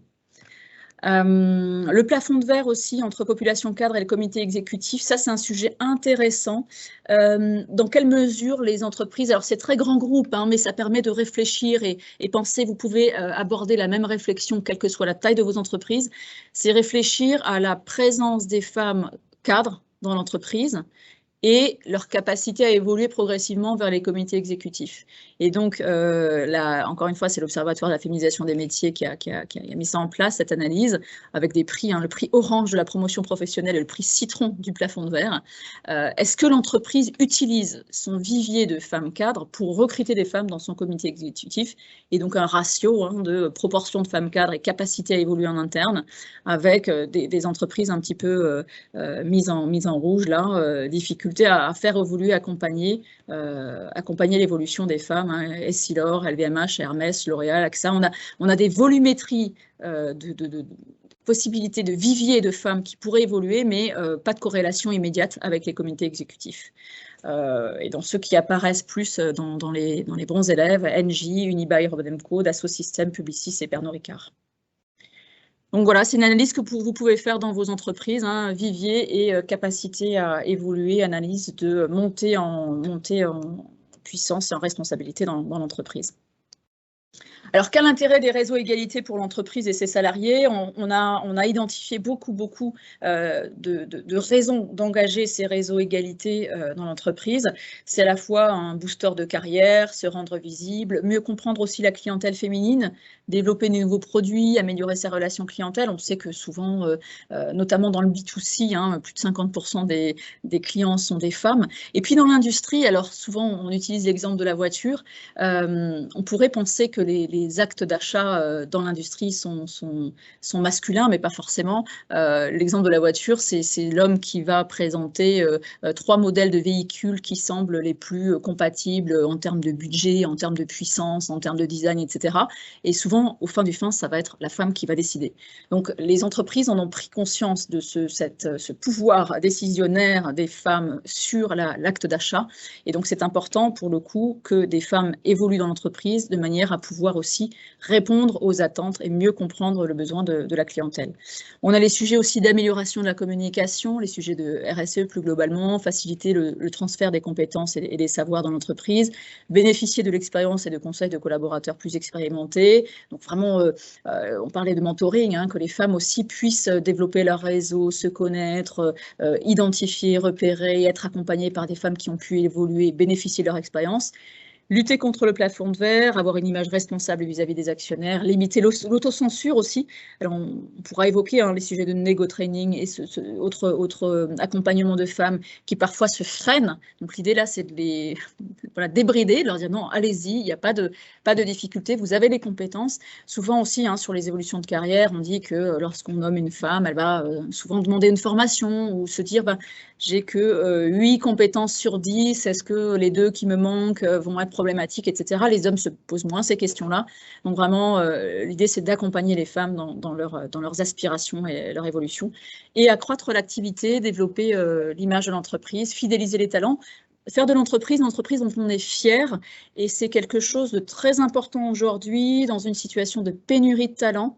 Le plafond de verre aussi entre population cadre et le comité exécutif, ça c'est un sujet intéressant. Dans quelle mesure les entreprises, alors c'est très grand groupe, hein, mais ça permet de réfléchir et penser, vous pouvez aborder la même réflexion quelle que soit la taille de vos entreprises, c'est réfléchir à la présence des femmes cadres dans l'entreprise et leur capacité à évoluer progressivement vers les comités exécutifs. Et donc, là, encore une fois, c'est l'Observatoire de la féminisation des métiers qui a mis ça en place, cette analyse, avec des prix, le prix orange de la promotion professionnelle et le prix citron du plafond de verre. Est-ce que l'entreprise utilise son vivier de femmes cadres pour recruter des femmes dans son comité exécutif, et donc un ratio de proportion de femmes cadres et capacité à évoluer en interne, avec des entreprises un petit peu mises en rouge, là, difficulté à faire évoluer, accompagner l'évolution des femmes, Essilor, LVMH, Hermès, L'Oréal, AXA. On a des volumétries de possibilités de vivier de femmes qui pourraient évoluer, mais pas de corrélation immédiate avec les comités exécutifs. Et dans ceux qui apparaissent plus dans les bons élèves, Engie, Unibail, Rodamco, Dassault Systèmes, Publicis et Pernod Ricard. Donc voilà, c'est une analyse que vous pouvez faire dans vos entreprises, vivier et capacité à évoluer, analyse de monter en puissance et en responsabilité dans l'entreprise. Alors, quel intérêt des réseaux égalité pour l'entreprise et ses salariés? On a identifié beaucoup de raisons d'engager ces réseaux égalité dans l'entreprise. C'est à la fois un booster de carrière, se rendre visible, mieux comprendre aussi la clientèle féminine, développer de nouveaux produits, améliorer ses relations clientèle. On sait que souvent, notamment dans le B2C, plus de 50% des clients sont des femmes. Et puis dans l'industrie, alors souvent on utilise l'exemple de la voiture, on pourrait penser que les actes d'achat dans l'industrie sont masculins, mais pas forcément. L'exemple de la voiture, c'est l'homme qui va présenter 3 modèles de véhicules qui semblent les plus compatibles en termes de budget, en termes de puissance, en termes de design, etc. Et souvent, au fin du fin, ça va être la femme qui va décider. Donc, les entreprises en ont pris conscience de ce pouvoir décisionnaire des femmes sur l'acte d'achat. Et donc, c'est important pour le coup que des femmes évoluent dans l'entreprise de manière à pouvoir aussi répondre aux attentes et mieux comprendre le besoin de la clientèle. On a les sujets aussi d'amélioration de la communication, les sujets de RSE plus globalement, faciliter le transfert des compétences et des savoirs dans l'entreprise, bénéficier de l'expérience et de conseils de collaborateurs plus expérimentés. Donc vraiment, on parlait de mentoring, que les femmes aussi puissent développer leur réseau, se connaître, identifier, repérer, être accompagnées par des femmes qui ont pu évoluer, bénéficier de leur expérience. Lutter contre le plafond de verre, avoir une image responsable vis-à-vis des actionnaires, limiter l'autocensure aussi. Alors on pourra évoquer les sujets de négo-training et autre accompagnement de femmes qui parfois se freinent. Donc l'idée là, c'est de les débrider, de leur dire non, allez-y, il n'y a pas de difficulté, vous avez les compétences. Souvent aussi, sur les évolutions de carrière, on dit que lorsqu'on nomme une femme, elle va souvent demander une formation ou se dire j'ai que 8 compétences sur 10, est-ce que les 2 qui me manquent vont être problématiques, etc. Les hommes se posent moins ces questions-là. Donc vraiment, l'idée, c'est d'accompagner les femmes dans leurs aspirations et leur évolution et accroître l'activité, développer l'image de l'entreprise, fidéliser les talents, faire de l'entreprise une entreprise dont on est fier. Et c'est quelque chose de très important aujourd'hui dans une situation de pénurie de talents,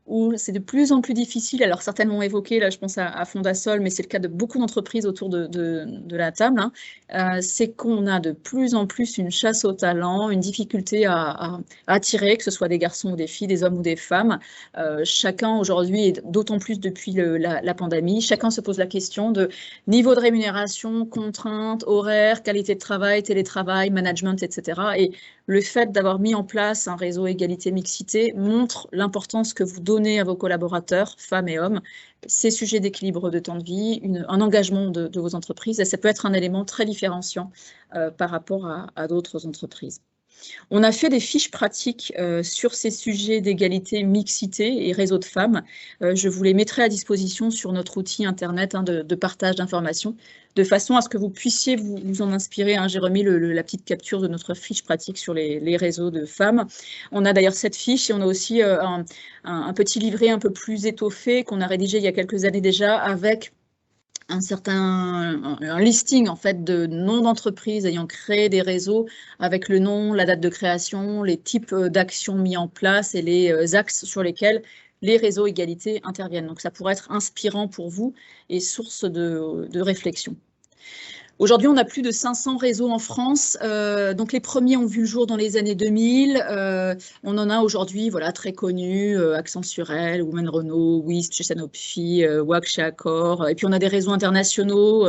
où c'est de plus en plus difficile, alors certainement évoqué, là je pense à Fondasol, mais c'est le cas de beaucoup d'entreprises autour de la table, c'est qu'on a de plus en plus une chasse au talent, une difficulté à attirer, que ce soit des garçons ou des filles, des hommes ou des femmes. Chacun aujourd'hui, et d'autant plus depuis la pandémie, chacun se pose la question de niveau de rémunération, contraintes, horaires, qualité de travail, télétravail, management, etc. Et le fait d'avoir mis en place un réseau égalité-mixité montre l'importance que vous donnez à vos collaborateurs, femmes et hommes, ces sujets d'équilibre de temps de vie, un engagement de vos entreprises, et ça peut être un élément très différenciant par rapport à d'autres entreprises. On a fait des fiches pratiques sur ces sujets d'égalité, mixité et réseau de femmes. Je vous les mettrai à disposition sur notre outil internet de partage d'informations, de façon à ce que vous puissiez vous en inspirer. J'ai remis la petite capture de notre fiche pratique sur les réseaux de femmes. On a d'ailleurs cette fiche et on a aussi un petit livret un peu plus étoffé qu'on a rédigé il y a quelques années déjà avec un listing en fait de noms d'entreprises ayant créé des réseaux avec le nom, la date de création, les types d'actions mis en place et les axes sur lesquels les réseaux égalité interviennent. Donc ça pourrait être inspirant pour vous et source de réflexion. Aujourd'hui, on a plus de 500 réseaux en France. Donc, les premiers ont vu le jour dans les années 2000. On en a aujourd'hui, voilà, très connus, Accent sur Elle, Women Renault, WISP chez Sanofi, WAC chez Accor. Et puis, on a des réseaux internationaux.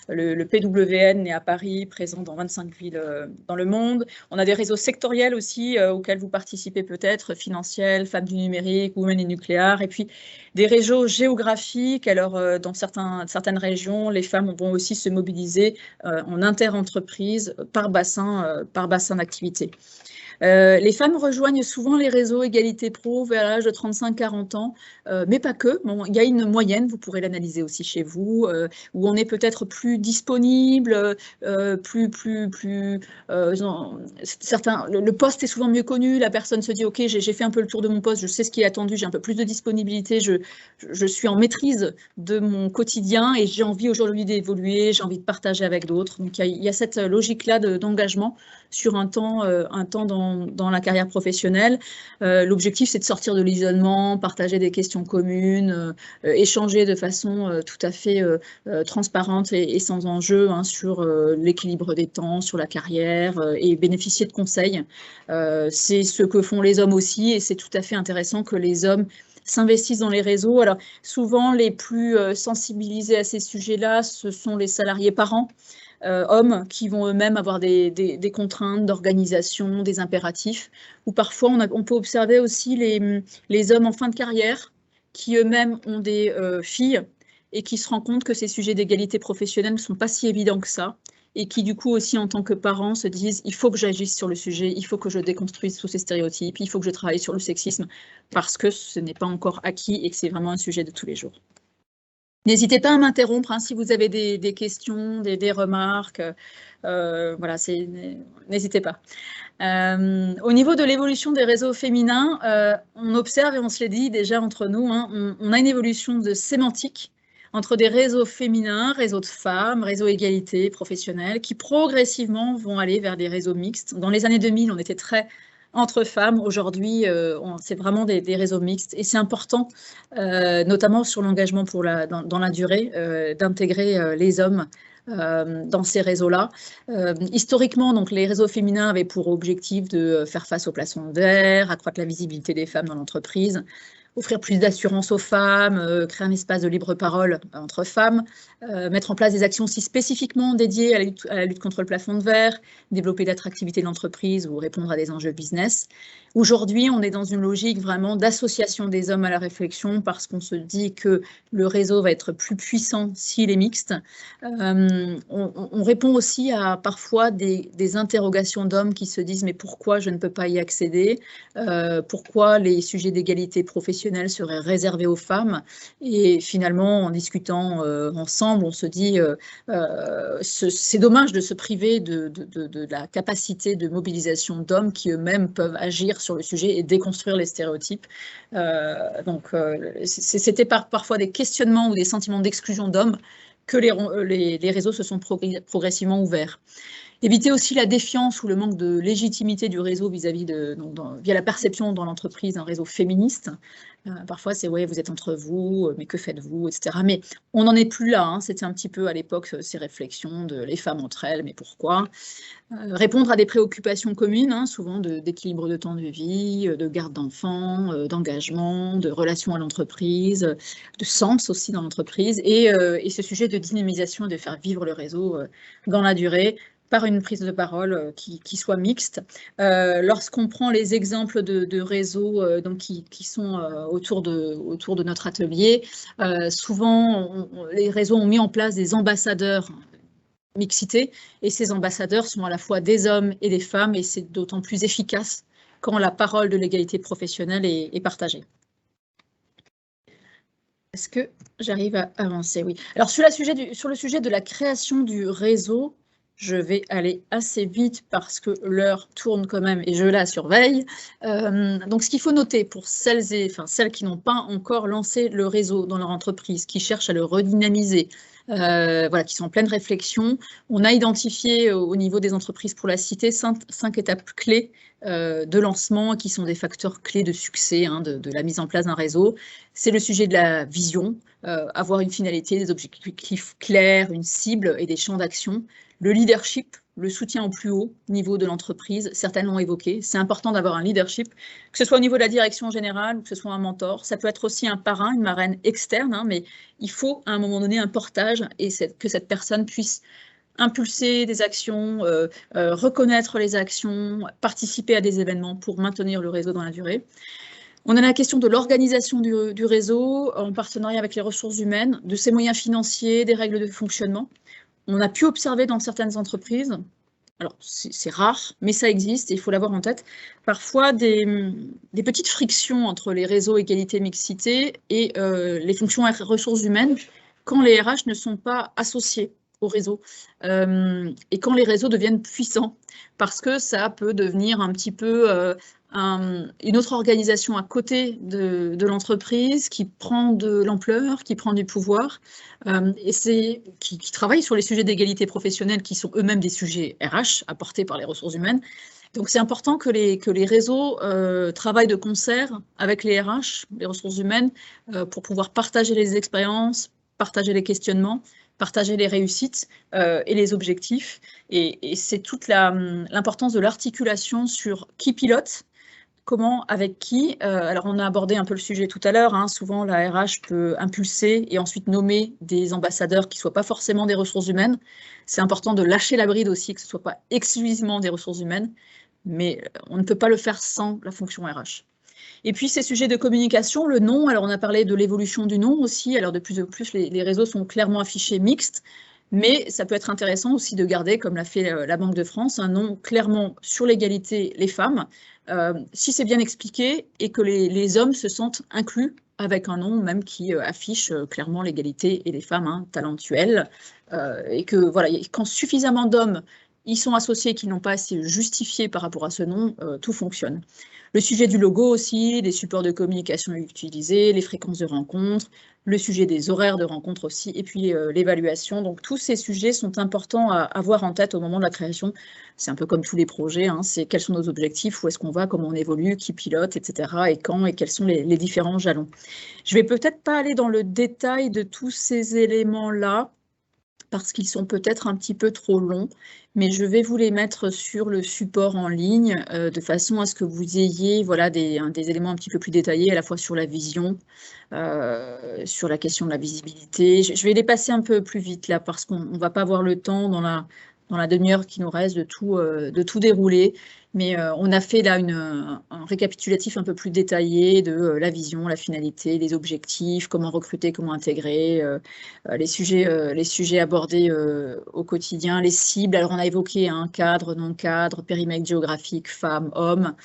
Le PWN est à Paris, présent dans 25 villes dans le monde. On a des réseaux sectoriels aussi, auxquels vous participez peut-être, Financiel, Femmes du numérique, Women in Nucléaire. Et puis, des réseaux géographiques. Alors, dans certaines régions, les femmes vont aussi se mobiliser en inter-entreprise par bassin d'activité. Les femmes rejoignent souvent les réseaux Égalité Pro vers l'âge de 35-40 ans, mais pas que. Bon, il y a une moyenne, vous pourrez l'analyser aussi chez vous, où on est peut-être plus disponible, le poste est souvent mieux connu, la personne se dit « Ok, j'ai fait un peu le tour de mon poste, je sais ce qui est attendu, j'ai un peu plus de disponibilité, je suis en maîtrise de mon quotidien et j'ai envie aujourd'hui d'évoluer, j'ai envie de partager avec d'autres. » Donc, il y a cette logique-là d'engagement sur un temps dans la carrière professionnelle. L'objectif, c'est de sortir de l'isolement, partager des questions communes, échanger de façon tout à fait transparente et sans enjeu sur l'équilibre des temps, sur la carrière et bénéficier de conseils. C'est ce que font les hommes aussi et c'est tout à fait intéressant que les hommes s'investissent dans les réseaux. Alors, souvent, les plus sensibilisés à ces sujets-là, ce sont les salariés parents, hommes qui vont eux-mêmes avoir des contraintes d'organisation, des impératifs, ou parfois on peut observer aussi les hommes en fin de carrière qui eux-mêmes ont des filles et qui se rendent compte que ces sujets d'égalité professionnelle ne sont pas si évidents que ça, et qui du coup aussi en tant que parents se disent il faut que j'agisse sur le sujet, il faut que je déconstruise tous ces stéréotypes, il faut que je travaille sur le sexisme, parce que ce n'est pas encore acquis et que c'est vraiment un sujet de tous les jours. N'hésitez pas à m'interrompre si vous avez des questions, des remarques. Voilà, n'hésitez pas. Au niveau de l'évolution des réseaux féminins, on observe, et on se l'est dit déjà entre nous, on a une évolution de sémantique entre des réseaux féminins, réseaux de femmes, réseaux égalité professionnelle, qui progressivement vont aller vers des réseaux mixtes. Dans les années 2000, on était très entre femmes. Aujourd'hui, c'est vraiment des réseaux mixtes et c'est important, notamment sur l'engagement dans la durée, d'intégrer les hommes dans ces réseaux-là. Historiquement, donc, les réseaux féminins avaient pour objectif de faire face au plafond de verre, accroître la visibilité des femmes dans l'entreprise, offrir plus d'assurance aux femmes, créer un espace de libre parole entre femmes, mettre en place des actions aussi spécifiquement dédiées à la lutte contre le plafond de verre, développer l'attractivité de l'entreprise ou répondre à des enjeux business. Aujourd'hui, on est dans une logique vraiment d'association des hommes à la réflexion parce qu'on se dit que le réseau va être plus puissant s'il est mixte. On répond aussi à parfois des interrogations d'hommes qui se disent « mais pourquoi je ne peux pas y accéder ? Pourquoi les sujets d'égalité professionnelle seraient réservés aux femmes ?» Et finalement, en discutant ensemble, on se dit c'est dommage de se priver de la capacité de mobilisation d'hommes qui eux-mêmes peuvent agir sur le sujet et déconstruire les stéréotypes. C'était parfois des questionnements ou des sentiments d'exclusion d'hommes que les réseaux se sont progressivement ouverts. Éviter aussi la défiance ou le manque de légitimité du réseau via la perception dans l'entreprise d'un réseau féministe. Parfois, c'est « ouais, vous êtes entre vous, mais que faites-vous » etc. Mais on n'en est plus là. C'était un petit peu à l'époque ces réflexions de les femmes entre elles, mais pourquoi ? Répondre à des préoccupations communes, souvent d'équilibre de temps de vie, de garde d'enfants, d'engagement, de relations à l'entreprise, de sens aussi dans l'entreprise, et ce sujet de dynamisation et de faire vivre le réseau dans la durée, par une prise de parole qui soit mixte. Lorsqu'on prend les exemples de réseaux qui sont autour de notre atelier, souvent les réseaux ont mis en place des ambassadeurs mixité, et ces ambassadeurs sont à la fois des hommes et des femmes, et c'est d'autant plus efficace quand la parole de l'égalité professionnelle est partagée. Est-ce que j'arrive à avancer? Oui. Alors sur le sujet de la création du réseau, je vais aller assez vite parce que l'heure tourne quand même et je la surveille. Donc, ce qu'il faut noter pour celles qui n'ont pas encore lancé le réseau dans leur entreprise, qui cherchent à le redynamiser, voilà, qui sont en pleine réflexion. On a identifié au niveau des entreprises pour la cité 5 étapes clés de lancement qui sont des facteurs clés de succès de la mise en place d'un réseau. C'est le sujet de la vision, avoir une finalité, des objectifs clairs, une cible et des champs d'action. Le leadership, le soutien au plus haut niveau de l'entreprise, certains l'ont évoqué. C'est important d'avoir un leadership, que ce soit au niveau de la direction générale ou que ce soit un mentor. Ça peut être aussi un parrain, une marraine externe, mais il faut à un moment donné un portage et que cette personne puisse impulser des actions, reconnaître les actions, participer à des événements pour maintenir le réseau dans la durée. On a la question de l'organisation du réseau en partenariat avec les ressources humaines, de ses moyens financiers, des règles de fonctionnement. On a pu observer dans certaines entreprises, alors c'est rare, mais ça existe et il faut l'avoir en tête, parfois des petites frictions entre les réseaux égalité-mixité et les fonctions ressources humaines quand les RH ne sont pas associés au réseau et quand les réseaux deviennent puissants, parce que ça peut devenir un petit peu une autre organisation à côté de l'entreprise qui prend de l'ampleur, qui prend du pouvoir et qui travaille sur les sujets d'égalité professionnelle qui sont eux-mêmes des sujets RH apportés par les ressources humaines. Donc c'est important que les réseaux travaillent de concert avec les RH, les ressources humaines, pour pouvoir partager les expériences, partager les questionnements, partager les réussites et les objectifs. Et c'est toute l'importance de l'articulation sur qui pilote, comment, avec qui. Alors on a abordé un peu le sujet tout à l'heure, souvent la RH peut impulser et ensuite nommer des ambassadeurs qui ne soient pas forcément des ressources humaines. C'est important de lâcher la bride aussi, que ce ne soit pas exclusivement des ressources humaines, mais on ne peut pas le faire sans la fonction RH. Et puis ces sujets de communication, le nom, alors on a parlé de l'évolution du nom aussi, alors de plus en plus les réseaux sont clairement affichés mixtes, mais ça peut être intéressant aussi de garder, comme l'a fait la Banque de France, un nom clairement sur l'égalité les femmes, si c'est bien expliqué et que les hommes se sentent inclus avec un nom même qui affiche clairement l'égalité et les femmes talentuelles, et que voilà, quand suffisamment d'hommes y sont associés, qui n'ont pas assez justifié par rapport à ce nom, tout fonctionne. Le sujet du logo aussi, des supports de communication utilisés, les fréquences de rencontres, le sujet des horaires de rencontres aussi, et puis l'évaluation. Donc tous ces sujets sont importants à avoir en tête au moment de la création. C'est un peu comme tous les projets, c'est quels sont nos objectifs, où est-ce qu'on va, comment on évolue, qui pilote, etc. et quand, et quels sont les différents jalons. Je ne vais peut-être pas aller dans le détail de tous ces éléments-là, parce qu'ils sont peut-être un petit peu trop longs, mais je vais vous les mettre sur le support en ligne, de façon à ce que vous ayez voilà, des éléments un petit peu plus détaillés, à la fois sur la vision, sur la question de la visibilité. Je vais les passer un peu plus vite là, parce qu'on ne va pas avoir le temps dans la demi-heure qui nous reste de tout dérouler. Mais on a fait là un récapitulatif un peu plus détaillé de la vision, la finalité, les objectifs, comment recruter, comment intégrer, les sujets abordés au quotidien, les cibles. Alors on a évoqué cadre, non-cadre, périmètre géographique, femmes, hommes,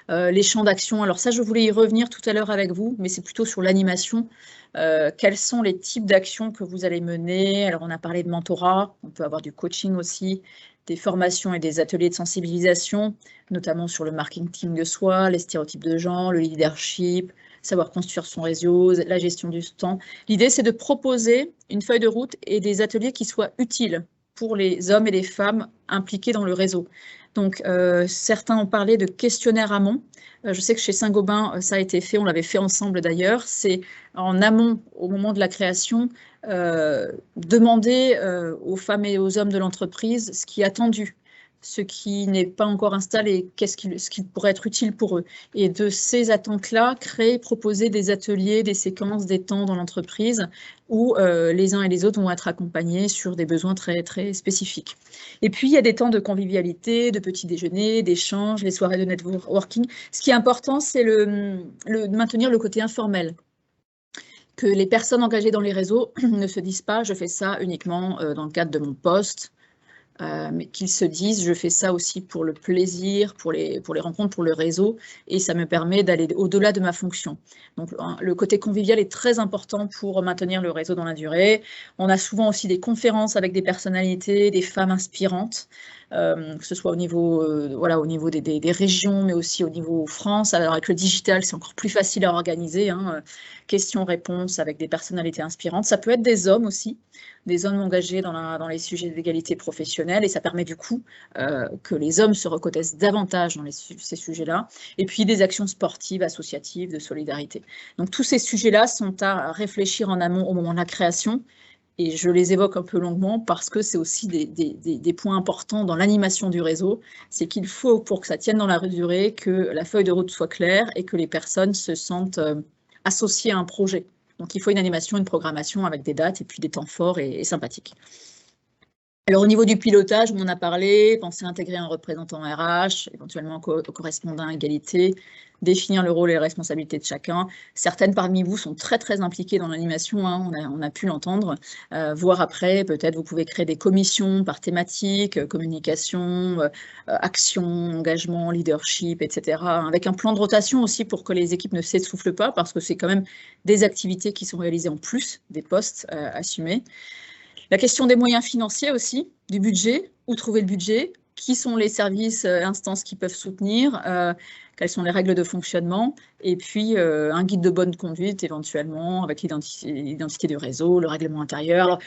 les champs d'action. Alors ça, je voulais y revenir tout à l'heure avec vous, mais c'est plutôt sur l'animation. Quels sont les types d'actions que vous allez mener? Alors on a parlé de mentorat, on peut avoir du coaching aussi, des formations et des ateliers de sensibilisation, notamment sur le marketing de soi, les stéréotypes de genre, le leadership, savoir construire son réseau, la gestion du temps. L'idée, c'est de proposer une feuille de route et des ateliers qui soient utiles pour les hommes et les femmes impliqués dans le réseau. Donc, certains ont parlé de questionnaires amont. Je sais que chez Saint-Gobain, ça a été fait, on l'avait fait ensemble d'ailleurs. C'est en amont, au moment de la création, demander aux femmes et aux hommes de l'entreprise ce qui est attendu, ce qui n'est pas encore installé, ce qui pourrait être utile pour eux. Et de ces attentes-là, proposer des ateliers, des séquences, des temps dans l'entreprise où les uns et les autres vont être accompagnés sur des besoins très, très spécifiques. Et puis, il y a des temps de convivialité, de petits déjeuners, d'échanges, les soirées de networking. Ce qui est important, c'est maintenir le côté informel. Que les personnes engagées dans les réseaux ne se disent pas « je fais ça uniquement dans le cadre de mon poste », mais qu'ils se disent « je fais ça aussi pour le plaisir, pour les rencontres, pour le réseau, et ça me permet d'aller au-delà de ma fonction ». Donc le côté convivial est très important pour maintenir le réseau dans la durée. On a souvent aussi des conférences avec des personnalités, des femmes inspirantes, que ce soit au niveau, au niveau des régions, mais aussi au niveau France. Alors avec le digital, c'est encore plus facile à organiser, questions-réponses avec des personnalités inspirantes. Ça peut être des hommes aussi. des hommes engagés dans les sujets d'égalité professionnelle, et ça permet du coup que les hommes se reconnaissent davantage dans ces sujets-là, et puis des actions sportives, associatives, de solidarité. Donc tous ces sujets-là sont à réfléchir en amont au moment de la création, et je les évoque un peu longuement parce que c'est aussi des points importants dans l'animation du réseau. C'est qu'il faut, pour que ça tienne dans la durée, que la feuille de route soit claire et que les personnes se sentent associées à un projet. Donc il faut une animation, une programmation avec des dates et puis des temps forts et sympathiques. Alors au niveau du pilotage, on en a parlé, penser à intégrer un représentant RH, éventuellement correspondant à égalité, définir le rôle et les responsabilités de chacun. Certaines parmi vous sont très impliquées dans l'animation, hein, on a pu l'entendre. Voire après, peut-être vous pouvez créer des commissions par thématique, communication, action, engagement, leadership, etc. Avec un plan de rotation aussi pour que les équipes ne s'essoufflent pas, parce que c'est quand même des activités qui sont réalisées en plus des postes assumés. La question des moyens financiers aussi, du budget, où trouver le budget, qui sont les services, instances qui peuvent soutenir, quelles sont les règles de fonctionnement, et puis un guide de bonne conduite éventuellement avec l'identité du réseau, le règlement intérieur. Alors,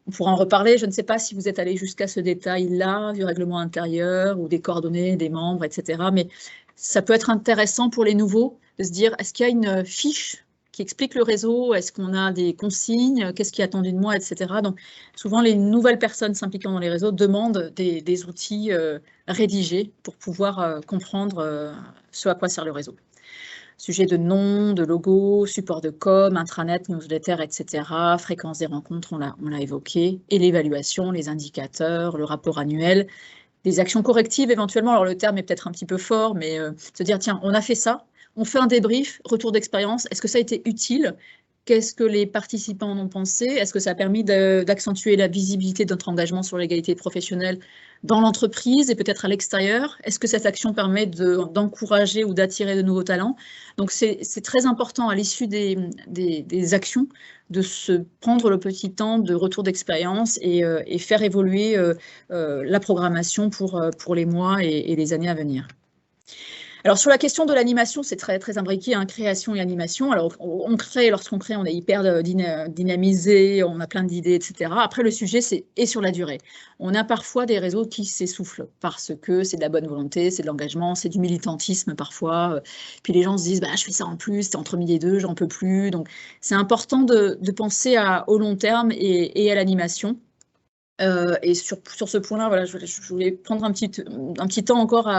on pourra en reparler, je ne sais pas si vous êtes allé jusqu'à ce détail-là, du règlement intérieur ou des coordonnées des membres, etc. Mais ça peut être intéressant pour les nouveaux de se dire, est-ce qu'il y a une fiche qui explique le réseau, est-ce qu'on a des consignes, qu'est-ce qui est attendu de moi, etc. Donc, souvent, les nouvelles personnes s'impliquant dans les réseaux demandent des outils rédigés pour pouvoir comprendre ce à quoi sert le réseau. Sujet de nom, de logo, support de com, intranet, newsletter, etc. Fréquence des rencontres, on l'a évoqué. Et l'évaluation, les indicateurs, le rapport annuel, des actions correctives éventuellement. Alors, le terme est peut-être un petit peu fort, mais se dire, tiens, on a fait ça, on fait un débrief, retour d'expérience. Est-ce que ça a été utile? Qu'est-ce que les participants en ont pensé? Est-ce que ça a permis d'accentuer la visibilité de notre engagement sur l'égalité professionnelle dans l'entreprise et peut-être à l'extérieur? Est-ce que cette action permet d'encourager ou d'attirer de nouveaux talents? Donc, c'est très important à l'issue des actions de se prendre le petit temps de retour d'expérience et faire évoluer la programmation pour les mois et les années à venir. Alors, sur la question de l'animation, c'est très imbriqué, hein, création et animation. Alors, on crée, lorsqu'on crée, on est hyper dynamisé, on a plein d'idées, etc. Après, le sujet, c'est et sur la durée. On a parfois des réseaux qui s'essoufflent parce que c'est de la bonne volonté, c'est de l'engagement, c'est du militantisme parfois. Puis les gens se disent, bah, je fais ça en plus, c'est entre midi et deux, j'en peux plus. Donc, c'est important de penser au long terme et à l'animation. Et sur ce point-là, voilà, je voulais prendre un petit temps encore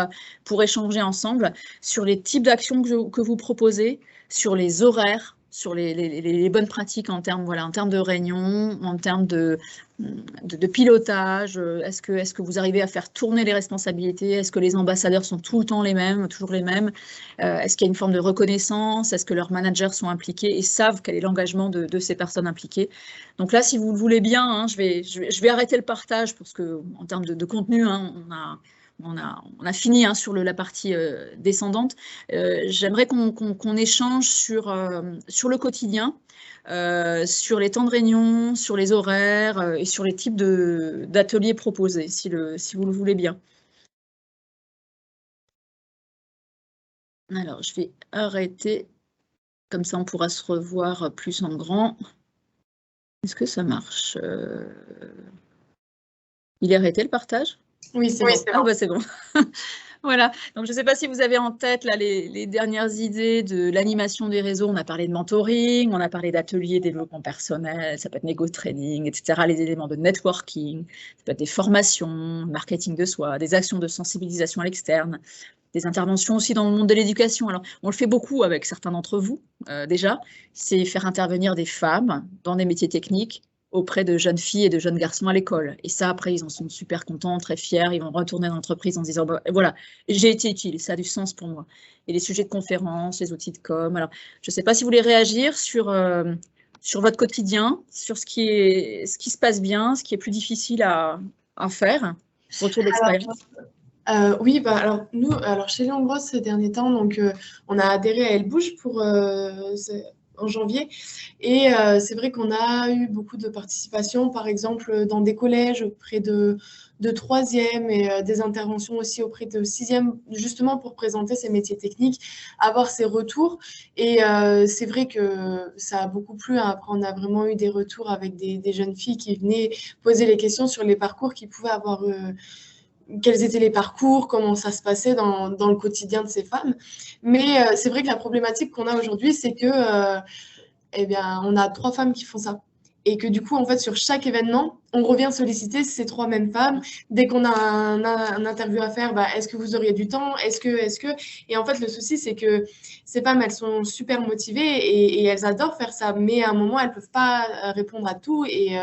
pour échanger ensemble sur les types d'actions que vous proposez, sur les horaires, sur les bonnes pratiques en termes de réunion, en termes de pilotage. Est-ce que vous arrivez à faire tourner les responsabilités? Est-ce que les ambassadeurs sont tout le temps les mêmes, toujours les mêmes? Est-ce qu'il y a une forme de reconnaissance? Est-ce que leurs managers sont impliqués et savent quel est l'engagement de ces personnes impliquées? Donc là, si vous le voulez bien, hein, je vais arrêter le partage parce que en termes de contenu, hein, on a fini, hein, sur la partie descendante. J'aimerais qu'on échange sur le quotidien, sur les temps de réunion, sur les horaires et sur les types d'ateliers proposés, si vous le voulez bien. Alors, je vais arrêter, comme ça on pourra se revoir plus en grand. Est-ce que ça marche? Il est arrêté le partage? Oui, c'est bon. Ah bah c'est bon. Voilà, donc je ne sais pas si vous avez en tête là, les dernières idées de l'animation des réseaux. On a parlé de mentoring, on a parlé d'ateliers développement personnel, ça peut être négo training, etc. Les éléments de networking, ça peut être des formations, marketing de soi, des actions de sensibilisation à l'externe, des interventions aussi dans le monde de l'éducation. Alors, on le fait beaucoup avec certains d'entre vous déjà, c'est faire intervenir des femmes dans des métiers techniques auprès de jeunes filles et de jeunes garçons à l'école. Et ça, après, ils en sont super contents, très fiers. Ils vont retourner dans l'entreprise en se disant, bah, voilà, j'ai été utile, ça a du sens pour moi. Et les sujets de conférence, les outils de com. Alors, je ne sais pas si vous voulez réagir sur votre quotidien, sur ce qui se passe bien, ce qui est plus difficile à faire. Retour d'expérience. Oui, bah, alors nous, chez Léon Gross ces derniers temps, donc, on a adhéré à Elle Bouge pour en janvier. Et c'est vrai qu'on a eu beaucoup de participation, par exemple, dans des collèges auprès de 3e et des interventions aussi auprès de 6e, justement pour présenter ces métiers techniques, avoir ces retours. Et c'est vrai que ça a beaucoup plu. Après, on a vraiment eu des retours avec des jeunes filles qui venaient poser les questions sur les parcours qu'ils pouvaient avoir quels étaient les parcours, comment ça se passait dans le quotidien de ces femmes. Mais c'est vrai que la problématique qu'on a aujourd'hui, c'est que eh bien, on a 3 femmes qui font ça. Et que du coup, en fait, sur chaque événement, on revient solliciter ces 3 mêmes femmes. Dès qu'on a un interview à faire, bah, est-ce que vous auriez du temps? Est-ce que... Et en fait, le souci, c'est que ces femmes, elles sont super motivées et elles adorent faire ça. Mais à un moment, elles ne peuvent pas répondre à tout. Et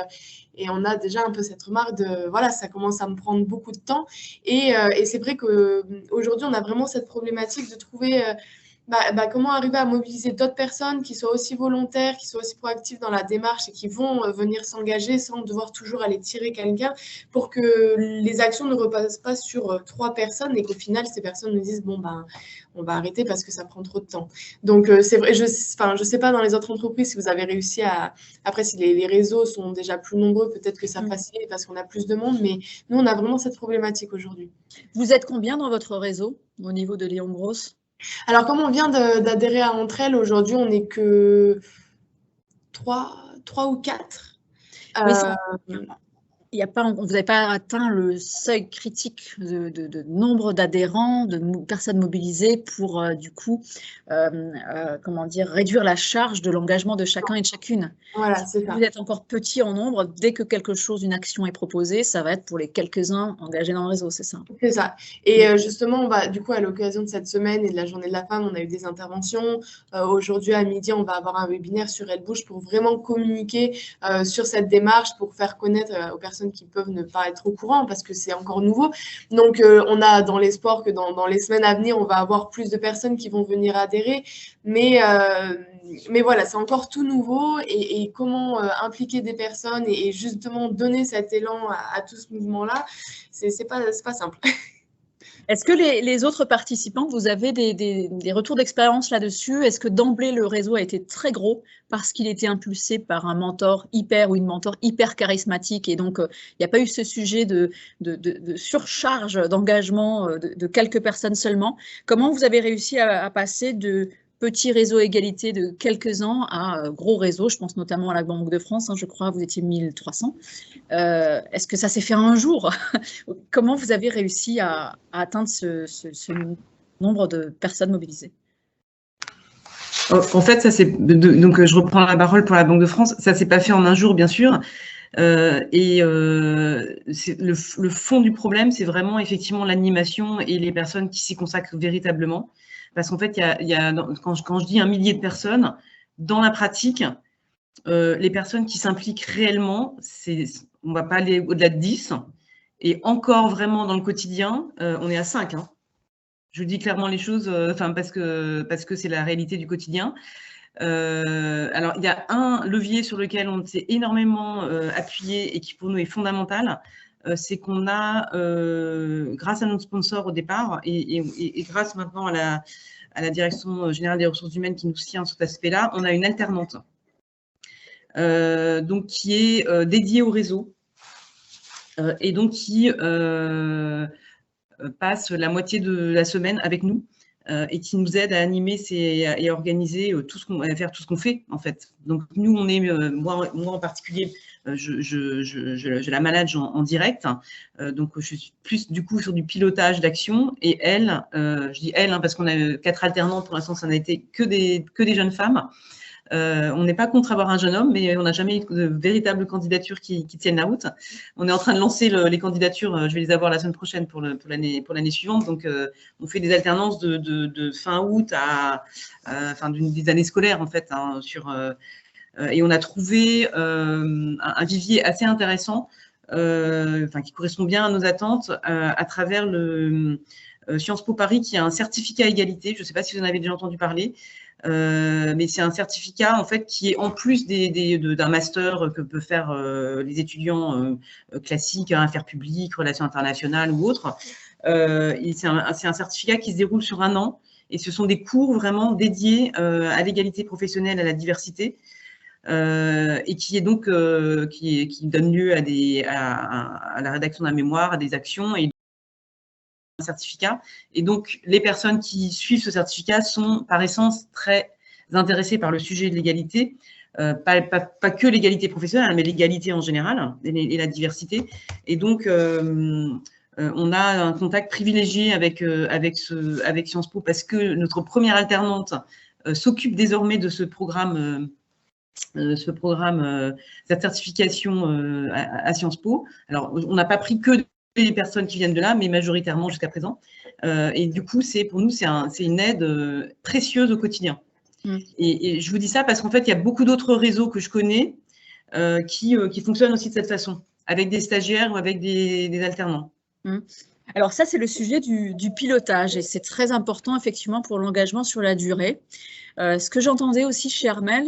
on a déjà un peu cette remarque de, voilà, ça commence à me prendre beaucoup de temps. Et c'est vrai qu'aujourd'hui, on a vraiment cette problématique de trouver comment arriver à mobiliser d'autres personnes qui soient aussi volontaires, qui soient aussi proactives dans la démarche et qui vont venir s'engager sans devoir toujours aller tirer quelqu'un pour que les actions ne repassent pas sur 3 personnes et qu'au final, ces personnes nous disent, bon, ben, on va arrêter parce que ça prend trop de temps. Donc, c'est vrai, je sais pas dans les autres entreprises si vous avez réussi à... Après, si les réseaux sont déjà plus nombreux, peut-être que ça facilite parce qu'on a plus de monde, mais nous, on a vraiment cette problématique aujourd'hui. Vous êtes combien dans votre réseau au niveau de Léon Gross? Alors, comme on vient d'adhérer à Entre Elles, aujourd'hui, on n'est que 3 ou 4. Oui, vous n'avez pas atteint le seuil critique de nombre d'adhérents, de personnes mobilisées pour, du coup, comment dire, réduire la charge de l'engagement de chacun et de chacune. Voilà, c'est ça. Vous êtes encore petit en nombre. Dès que quelque chose, une action est proposée, ça va être pour les quelques-uns engagés dans le réseau, c'est ça? C'est ça. Et justement, du coup, à l'occasion de cette semaine et de la Journée de la femme, on a eu des interventions. Aujourd'hui, à midi, on va avoir un webinaire sur Elle Bouge pour vraiment communiquer sur cette démarche, pour faire connaître aux personnes qui peuvent ne pas être au courant parce que c'est encore nouveau. Donc, on a dans l'espoir que dans les semaines à venir, on va avoir plus de personnes qui vont venir adhérer. Mais voilà, c'est encore tout nouveau et comment impliquer des personnes et justement donner cet élan à tout ce mouvement-là, c'est pas simple. Est-ce que les autres participants, vous avez des retours d'expérience là-dessus? Est-ce que d'emblée, le réseau a été très gros parce qu'il était impulsé par un mentor ou une mentor hyper charismatique et donc il n'y a pas eu ce sujet de surcharge d'engagement de quelques personnes seulement? Comment vous avez réussi à passer de petit réseau égalité de quelques-uns à gros réseau? Je pense notamment à la Banque de France, hein, je crois, vous étiez 1300. Est-ce que ça s'est fait un jour? Comment vous avez réussi à atteindre ce nombre de personnes mobilisées? En fait, donc je reprends la parole pour la Banque de France. Ça ne s'est pas fait en un jour, bien sûr. Le fond du problème, c'est vraiment effectivement l'animation et les personnes qui s'y consacrent véritablement. Parce qu'en fait, quand je dis 1 millier de personnes, dans la pratique, les personnes qui s'impliquent réellement, on ne va pas aller au-delà de 10. Et encore vraiment dans le quotidien, on est à 5. Hein. Je vous dis clairement les choses parce que c'est la réalité du quotidien. Alors, il y a un levier sur lequel on s'est énormément appuyé et qui pour nous est fondamental. C'est qu'on a, grâce à notre sponsor au départ et grâce maintenant à la Direction générale des ressources humaines qui nous tient sur cet aspect-là, on a une alternante donc qui est dédiée au réseau et donc qui passe la moitié de la semaine avec nous et qui nous aide à animer et à organiser à faire tout ce qu'on fait en fait. Donc nous, on est, moi en particulier, je la manage en direct, donc je suis plus du coup sur du pilotage d'action et elle, je dis elle parce qu'on a 4 alternants pour l'instant, ça n'a été que des jeunes femmes. On n'est pas contre avoir un jeune homme, mais on n'a jamais eu de véritable candidature qui tienne la route. On est en train de lancer les candidatures, je vais les avoir la semaine prochaine pour l'année suivante. Donc, on fait des alternances de fin août à des années scolaires, en fait, hein, et on a trouvé un vivier assez intéressant, qui correspond bien à nos attentes, à travers le Sciences Po Paris, qui a un certificat égalité. Je ne sais pas si vous en avez déjà entendu parler. Mais c'est un certificat en fait qui est en plus d'un master que peuvent faire les étudiants classiques, affaires publiques, relations internationales ou autres. C'est un certificat qui se déroule sur 1 an Et ce sont des cours vraiment dédiés à l'égalité professionnelle, à la diversité, et qui donne lieu à la rédaction d'un mémoire, à des actions et un certificat. Et donc, les personnes qui suivent ce certificat sont par essence très intéressées par le sujet de l'égalité, pas que l'égalité professionnelle, mais l'égalité en général et la diversité. Et donc, on a un contact privilégié avec Sciences Po parce que notre première alternante s'occupe désormais de ce programme cette certification à Sciences Po. Alors, on n'a pas pris que des personnes qui viennent de là, mais majoritairement jusqu'à présent. Et du coup, pour nous, c'est une aide précieuse au quotidien. Et je vous dis ça parce qu'en fait, il y a beaucoup d'autres réseaux que je connais qui fonctionnent aussi de cette façon, avec des stagiaires ou avec des alternants. Alors ça, c'est le sujet du pilotage et c'est très important effectivement pour l'engagement sur la durée. Ce que j'entendais aussi chez Armelle,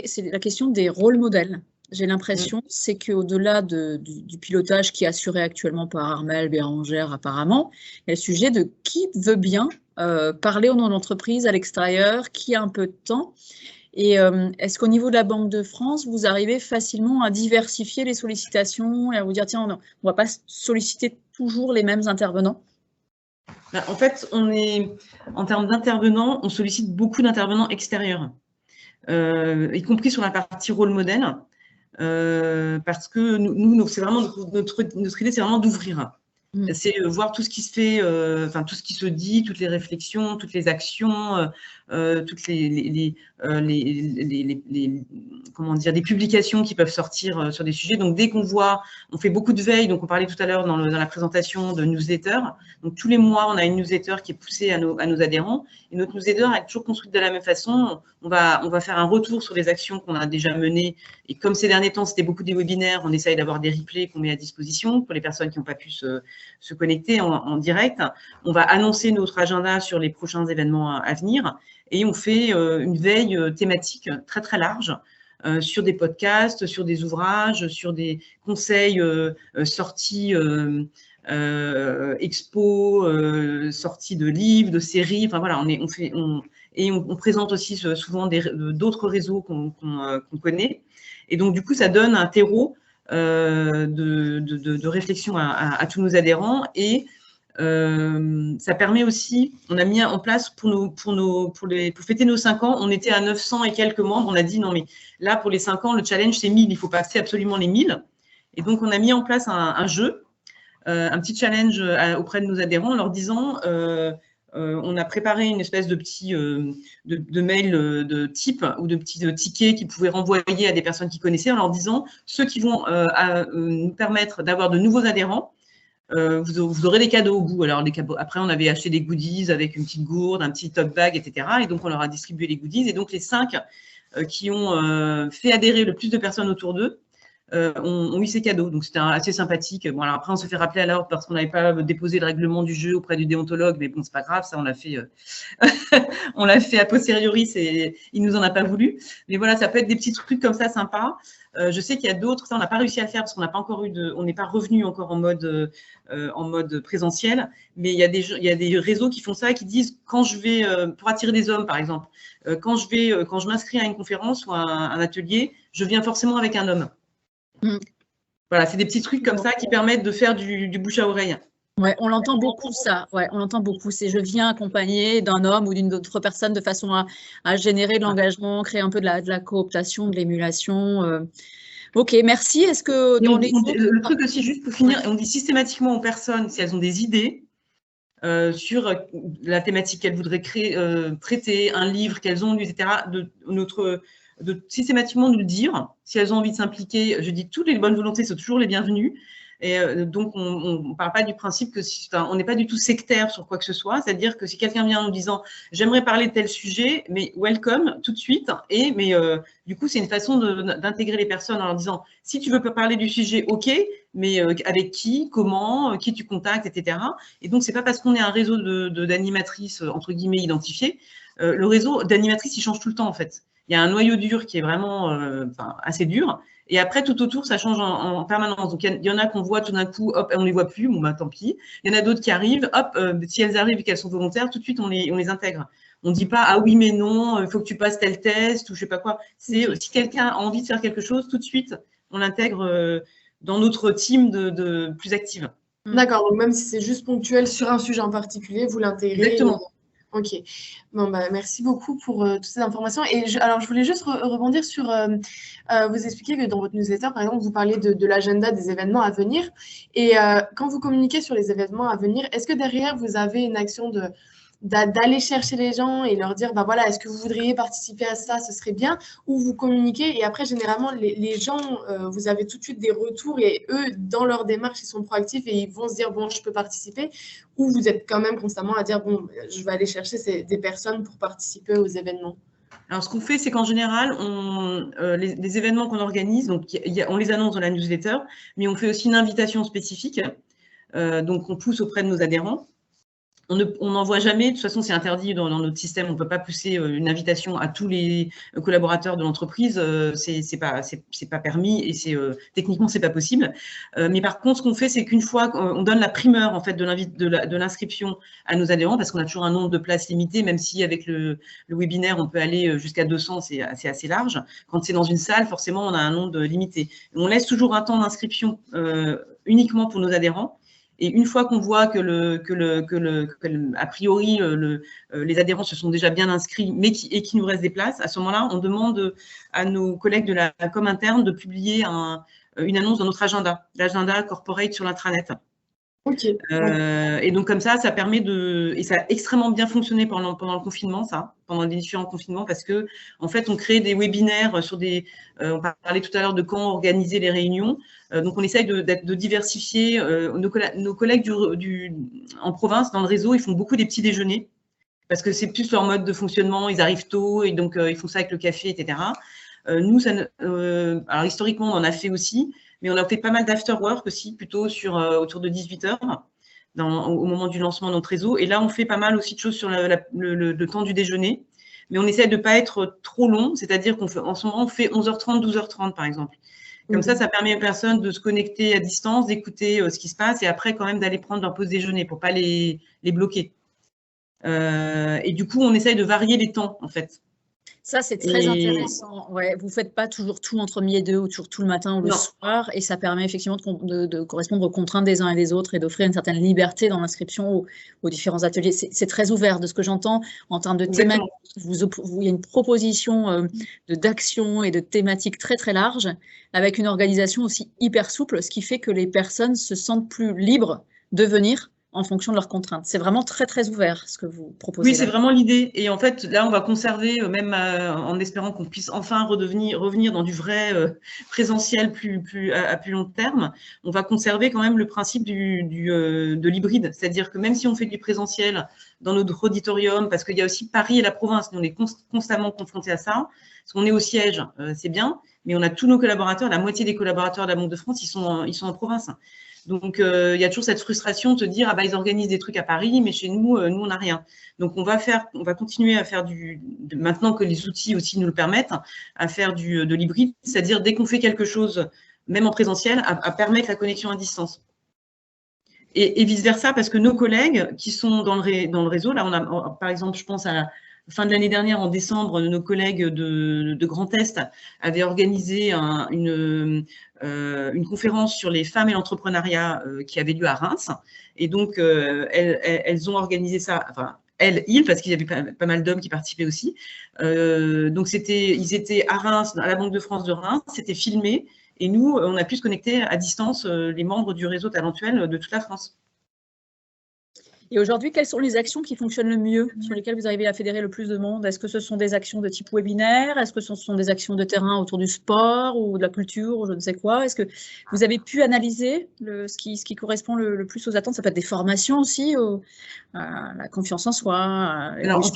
c'est la question des rôles modèles. J'ai l'impression, c'est qu'au-delà du pilotage qui est assuré actuellement par Armelle, Bérangère apparemment, il y a le sujet de qui veut bien parler au nom de l'entreprise à l'extérieur, qui a un peu de temps. Et est-ce qu'au niveau de la Banque de France, vous arrivez facilement à diversifier les sollicitations et à vous dire, tiens, on ne va pas solliciter toujours les mêmes intervenants? En fait, en termes d'intervenants, on sollicite beaucoup d'intervenants extérieurs, y compris sur la partie rôle modèle, parce que nous c'est vraiment notre idée, c'est vraiment d'ouvrir. C'est voir tout ce qui se fait, tout ce qui se dit, toutes les réflexions, toutes les actions, toutes comment dire, des publications qui peuvent sortir sur des sujets. Donc, dès qu'on voit, on fait beaucoup de veille. Donc, on parlait tout à l'heure dans la présentation de newsletter. Donc, tous les mois, on a une newsletter qui est poussée à nos adhérents. Et notre newsletter est toujours construite de la même façon. On va faire un retour sur les actions qu'on a déjà menées. Et comme ces derniers temps, c'était beaucoup des webinaires, on essaye d'avoir des replays qu'on met à disposition pour les personnes qui n'ont pas pu se connecter en direct. On va annoncer notre agenda sur les prochains événements à venir et on fait une veille thématique très très large sur des podcasts, sur des ouvrages, sur des conseils sorties expos, sorties de livres, de séries. Enfin voilà, on présente aussi souvent d'autres réseaux qu'on connaît. Et donc du coup, ça donne un terreau de réflexion à tous nos adhérents et ça permet aussi, on a mis en place pour fêter nos 5 ans, on était à 900 et quelques membres, on a dit non mais là pour les 5 ans le challenge c'est 1000, il faut passer absolument les 1000 et donc on a mis en place un jeu, un petit challenge auprès de nos adhérents en leur disant on a préparé une espèce de petit de mail de type ou de petits tickets qu'ils pouvaient renvoyer à des personnes qui connaissaient en leur disant ceux qui vont nous permettre d'avoir de nouveaux adhérents, vous aurez des cadeaux au bout. Alors, après, on avait acheté des goodies avec une petite gourde, un petit top bag, etc. Et donc, on leur a distribué les goodies. Et donc, les 5 qui ont fait adhérer le plus de personnes autour d'eux ont eu ces cadeaux. Donc, c'était assez sympathique. Bon, alors après, on se fait rappeler à l'ordre parce qu'on n'avait pas déposé le règlement du jeu auprès du déontologue. Mais bon, c'est pas grave, ça, on l'a fait, on l'a fait a posteriori. Il nous en a pas voulu. Mais voilà, ça peut être des petits trucs comme ça sympas. Je sais qu'il y a d'autres, ça on n'a pas réussi à le faire parce qu'on n'a pas encore on n'est pas revenu encore en mode présentiel, mais il y a des réseaux qui font ça et qui disent quand je vais, pour attirer des hommes par exemple, quand je m'inscris à une conférence ou à un atelier, je viens forcément avec un homme. Voilà, c'est des petits trucs comme ça qui permettent de faire du bouche à oreille. Ouais, on l'entend beaucoup ça. Ouais, on l'entend beaucoup. C'est je viens accompagné d'un homme ou d'une autre personne de façon à générer de l'engagement, créer un peu de la cooptation, de l'émulation. Ok, merci. Est-ce que le truc aussi, juste pour finir, on dit systématiquement aux personnes si elles ont des idées sur la thématique qu'elles voudraient traiter, un livre qu'elles ont lu, etc. De systématiquement nous le dire. Si elles ont envie de s'impliquer, je dis toutes les bonnes volontés sont toujours les bienvenues. Et donc, on ne parle pas du principe que on n'est pas du tout sectaire sur quoi que ce soit. C'est-à-dire que si quelqu'un vient en nous disant « j'aimerais parler de tel sujet », mais welcome tout de suite. Mais du coup, c'est une façon d'intégrer les personnes en leur disant « si tu veux parler du sujet, ok, mais avec qui, comment, qui tu contactes, etc. » Et donc, ce n'est pas parce qu'on est un réseau d'animatrices, entre guillemets, identifiées. Le réseau d'animatrices, il change tout le temps, en fait. Il y a un noyau dur qui est vraiment assez dur. Et après, tout autour, ça change en permanence. Donc, il y en a qu'on voit tout d'un coup, hop, on ne les voit plus, bon, bah, tant pis. Il y en a d'autres qui arrivent, hop, si elles arrivent et qu'elles sont volontaires, tout de suite, on les intègre. On ne dit pas, ah oui, mais non, il faut que tu passes tel test ou je ne sais pas quoi. C'est si quelqu'un a envie de faire quelque chose, tout de suite, on l'intègre dans notre team de plus active. D'accord, donc même si c'est juste ponctuel sur un sujet en particulier, vous l'intégrez. Exactement. Ok, bon, bah, merci beaucoup pour toutes ces informations. Et alors, je voulais juste rebondir sur, vous expliquer que dans votre newsletter, par exemple, vous parlez de l'agenda des événements à venir. Et quand vous communiquez sur les événements à venir, est-ce que derrière, vous avez une action d'aller chercher les gens et leur dire, bah voilà, est-ce que vous voudriez participer à ça, ce serait bien, ou vous communiquez et après, généralement, les gens, vous avez tout de suite des retours et eux, dans leur démarche, ils sont proactifs et ils vont se dire, bon, je peux participer, ou vous êtes quand même constamment à dire, bon, je vais aller chercher des personnes pour participer aux événements. Alors, ce qu'on fait, c'est qu'en général, les événements qu'on organise, donc on les annonce dans la newsletter, mais on fait aussi une invitation spécifique, donc on pousse auprès de nos adhérents. On n'envoie jamais, de toute façon c'est interdit dans notre système, on ne peut pas pousser une invitation à tous les collaborateurs de l'entreprise, c'est pas permis et techniquement c'est pas possible. Mais par contre, ce qu'on fait, c'est qu'une fois qu'on donne la primeur en fait de l'inscription à nos adhérents, parce qu'on a toujours un nombre de places limité, même si avec le webinaire on peut aller jusqu'à 200, c'est assez large. Quand c'est dans une salle, forcément on a un nombre limité. On laisse toujours un temps d'inscription uniquement pour nos adhérents. Et une fois qu'on voit a priori, les adhérents se sont déjà bien inscrits, mais qu'il nous reste des places, à ce moment-là, on demande à nos collègues de la com interne de publier une annonce dans notre agenda, l'agenda corporate sur l'intranet. Okay. Et donc comme ça permet et ça a extrêmement bien fonctionné pendant le confinement, pendant les différents confinements, parce que en fait on crée des webinaires sur on parlait tout à l'heure de quand organiser les réunions, donc on essaye de diversifier. Nos collègues en province, dans le réseau, ils font beaucoup des petits déjeuners, parce que c'est plus leur mode de fonctionnement, ils arrivent tôt, et donc ils font ça avec le café, etc. Nous, alors historiquement, on en a fait aussi, mais on a fait pas mal d'afterwork aussi, plutôt autour de 18h, au moment du lancement de notre réseau. Et là, on fait pas mal aussi de choses sur le temps du déjeuner, mais on essaie de ne pas être trop long, c'est-à-dire qu'en ce moment, on fait 11h30, 12h30 par exemple. Comme ça permet aux personnes de se connecter à distance, d'écouter ce qui se passe et après quand même d'aller prendre leur pause déjeuner pour ne pas les bloquer. Et du coup, on essaye de varier les temps en fait. Ça, c'est très intéressant. Ouais, vous ne faites pas toujours tout entre midi et 2 ou toujours tout le matin ou le soir. Et ça permet effectivement de correspondre aux contraintes des uns et des autres et d'offrir une certaine liberté dans l'inscription aux différents ateliers. C'est très ouvert de ce que j'entends en termes de thématiques. Il y a une proposition d'action et de thématiques très, très large avec une organisation aussi hyper souple, ce qui fait que les personnes se sentent plus libres de venir en fonction de leurs contraintes. C'est vraiment très, très ouvert ce que vous proposez. Oui, c'est vraiment l'idée. Et en fait, là, on va conserver, même en espérant qu'on puisse enfin revenir dans du vrai présentiel à plus long terme, on va conserver quand même le principe de l'hybride. C'est-à-dire que même si on fait du présentiel dans notre auditorium, parce qu'il y a aussi Paris et la province, nous, on est constamment confrontés à ça, parce qu'on est au siège, c'est bien, mais on a tous nos collaborateurs, la moitié des collaborateurs de la Banque de France, ils sont en province. Donc, il y a toujours cette frustration de se dire, ah bah, ils organisent des trucs à Paris, mais chez nous, on n'a rien. Donc, on va continuer à faire maintenant que les outils aussi nous le permettent, à faire de l'hybride, c'est-à-dire dès qu'on fait quelque chose, même en présentiel, à permettre la connexion à distance. Et vice-versa, parce que nos collègues qui sont dans le réseau, là, on a, par exemple, je pense à la fin de l'année dernière, en décembre, nos collègues de Grand Est avaient organisé une conférence sur les femmes et l'entrepreneuriat qui avait lieu à Reims. Et donc, elles ont organisé ça, enfin, ils, parce qu'il y avait pas mal d'hommes qui participaient aussi. Donc, ils étaient à Reims, à la Banque de France de Reims, c'était filmé. Et nous, on a pu se connecter à distance, les membres du réseau Talentuel de toute la France. Et aujourd'hui, quelles sont les actions qui fonctionnent le mieux, sur lesquelles vous arrivez à fédérer le plus de monde? Est-ce que ce sont des actions de type webinaire? Est-ce que ce sont des actions de terrain autour du sport ou de la culture ou je ne sais quoi? Est-ce que vous avez pu analyser ce qui correspond le plus aux attentes? Ça peut être des formations aussi, la confiance en soi. Alors,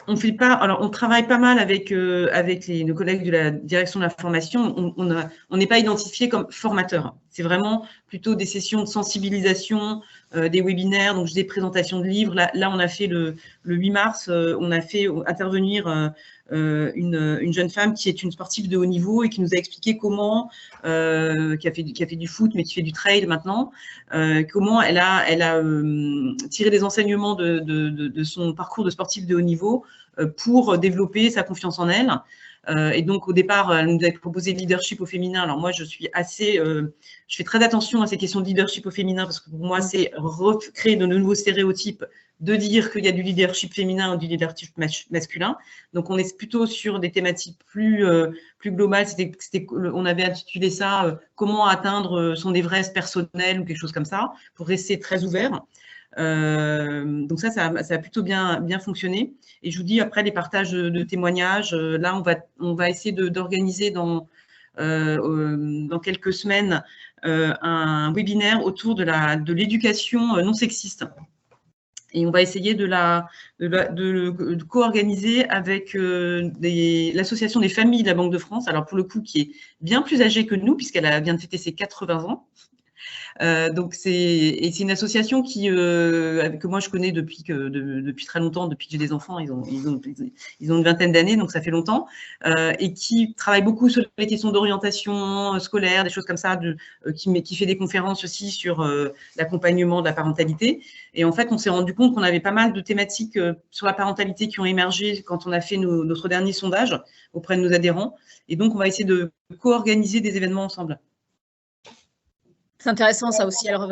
on travaille pas mal avec nos collègues de la direction de la formation. On n'est pas identifié comme formateur. C'est vraiment plutôt des sessions de sensibilisation, des webinaires, donc des présentations de livres. Là on a fait le 8 mars, on a fait intervenir une jeune femme qui est une sportive de haut niveau et qui nous a expliqué comment, qui a fait du foot mais qui fait du trail maintenant, comment elle a tiré des enseignements de son parcours de sportive de haut niveau pour développer sa confiance en elle. Et donc, au départ, elle nous avait proposé le leadership au féminin. Alors, moi, je fais très attention à ces questions de leadership au féminin parce que pour moi, c'est recréer de nouveaux stéréotypes de dire qu'il y a du leadership féminin ou du leadership masculin. Donc, on est plutôt sur des thématiques plus globales. On avait intitulé ça « Comment atteindre son Everest personnel » ou quelque chose comme ça, pour rester très ouvert. Donc ça a plutôt bien fonctionné. Et je vous dis, après les partages de témoignages, là, on va essayer d'organiser dans quelques semaines un webinaire autour de l'éducation non sexiste. Et on va essayer de le co-organiser avec l'association des familles de la Banque de France, alors pour le coup, qui est bien plus âgée que nous, puisqu'elle vient de fêter ses 80 ans. Donc c'est une association que moi je connais depuis très longtemps, depuis que j'ai des enfants. Ils ont une vingtaine d'années, donc ça fait longtemps, et qui travaille beaucoup sur les questions d'orientation scolaire, des choses comme ça, qui fait des conférences aussi sur l'accompagnement de la parentalité. Et en fait, on s'est rendu compte qu'on avait pas mal de thématiques sur la parentalité qui ont émergé quand on a fait notre dernier sondage auprès de nos adhérents. Et donc, on va essayer de co-organiser des événements ensemble. C'est intéressant ça aussi. Alors,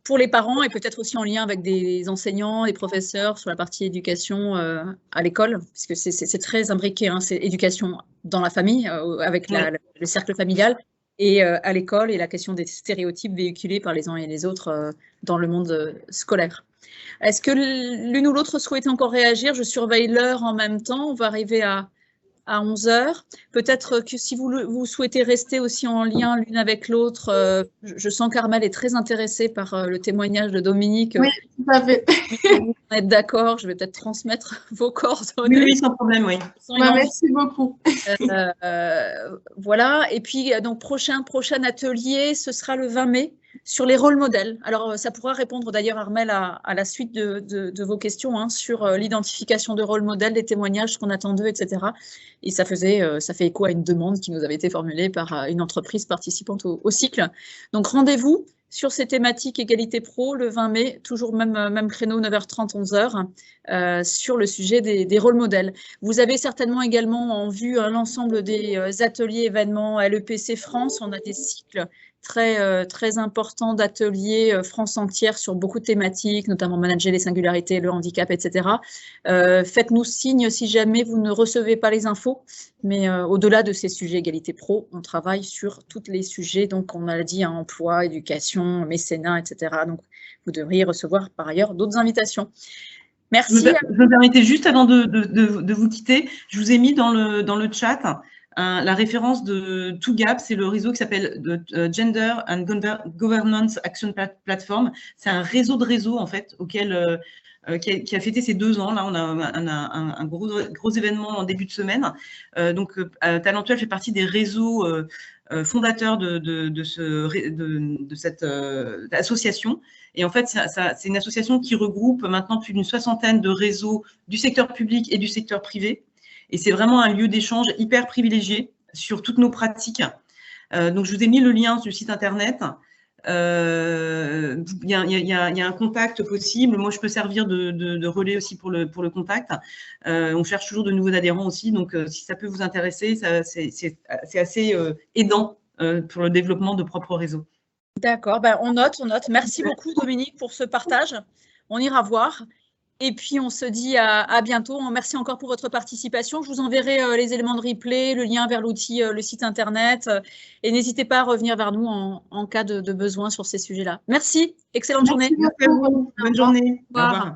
pour les parents et peut-être aussi en lien avec des enseignants, des professeurs sur la partie éducation à l'école, puisque c'est très imbriqué, hein, c'est éducation dans la famille, avec le cercle familial, et à l'école, et la question des stéréotypes véhiculés par les uns et les autres dans le monde scolaire. Est-ce que l'une ou l'autre souhaite encore réagir? Je surveille l'heure en même temps, on va arriver à 11 h. Peut-être que si vous souhaitez rester aussi en lien l'une avec l'autre, je sens qu'Armelle est très intéressée par le témoignage de Dominique. Oui, tout à fait. Vous êtes d'accord, je vais peut-être transmettre vos coordonnées. Oui, sans problème, oui. Merci beaucoup. Voilà, et puis donc prochain atelier, ce sera le 20 mai. Sur les rôles modèles. Alors, ça pourra répondre d'ailleurs, Armelle, à la suite de vos questions, hein, sur l'identification de rôles modèles, des témoignages, ce qu'on attend d'eux, etc. Et ça fait écho à une demande qui nous avait été formulée par une entreprise participante au cycle. Donc, rendez-vous sur ces thématiques égalité pro le 20 mai, toujours même créneau, 9h30, 11h, sur le sujet des rôles modèles. Vous avez certainement également en vue l'ensemble des ateliers, événements LEPC France. On a des cycles très important d'ateliers France entière sur beaucoup de thématiques, notamment manager les singularités, le handicap, etc. Faites-nous signe si jamais vous ne recevez pas les infos, mais au-delà de ces sujets égalité pro, on travaille sur tous les sujets, donc on a dit, hein, emploi, éducation, mécénat, etc. Donc vous devriez recevoir par ailleurs d'autres invitations. Merci. Je me permettais juste avant de vous quitter, je vous ai mis dans le chat la référence de 2GAP, c'est le réseau qui s'appelle Gender and Governance Action Platform. C'est un réseau de réseaux, en fait, auquel qui a fêté ses 2 ans. Là, on a un gros événement en début de semaine. Donc, Talentuel fait partie des réseaux fondateurs de cette association. Et en fait, c'est une association qui regroupe maintenant plus d'une 60aine de réseaux du secteur public et du secteur privé. Et c'est vraiment un lieu d'échange hyper privilégié sur toutes nos pratiques. Donc, je vous ai mis le lien sur le site internet. Il y a un contact possible. Moi, je peux servir de relais aussi pour le contact. On cherche toujours de nouveaux adhérents aussi. Donc, si ça peut vous intéresser, c'est assez aidant pour le développement de propres réseaux. D'accord, ben, on note. Merci beaucoup, Dominique, pour ce partage. On ira voir. Et puis, on se dit à bientôt. Merci encore pour votre participation. Je vous enverrai les éléments de replay, le lien vers l'outil, le site internet. Et n'hésitez pas à revenir vers nous en cas de besoin sur ces sujets-là. Merci. Excellente journée. Merci à vous. Bonne journée. Au revoir.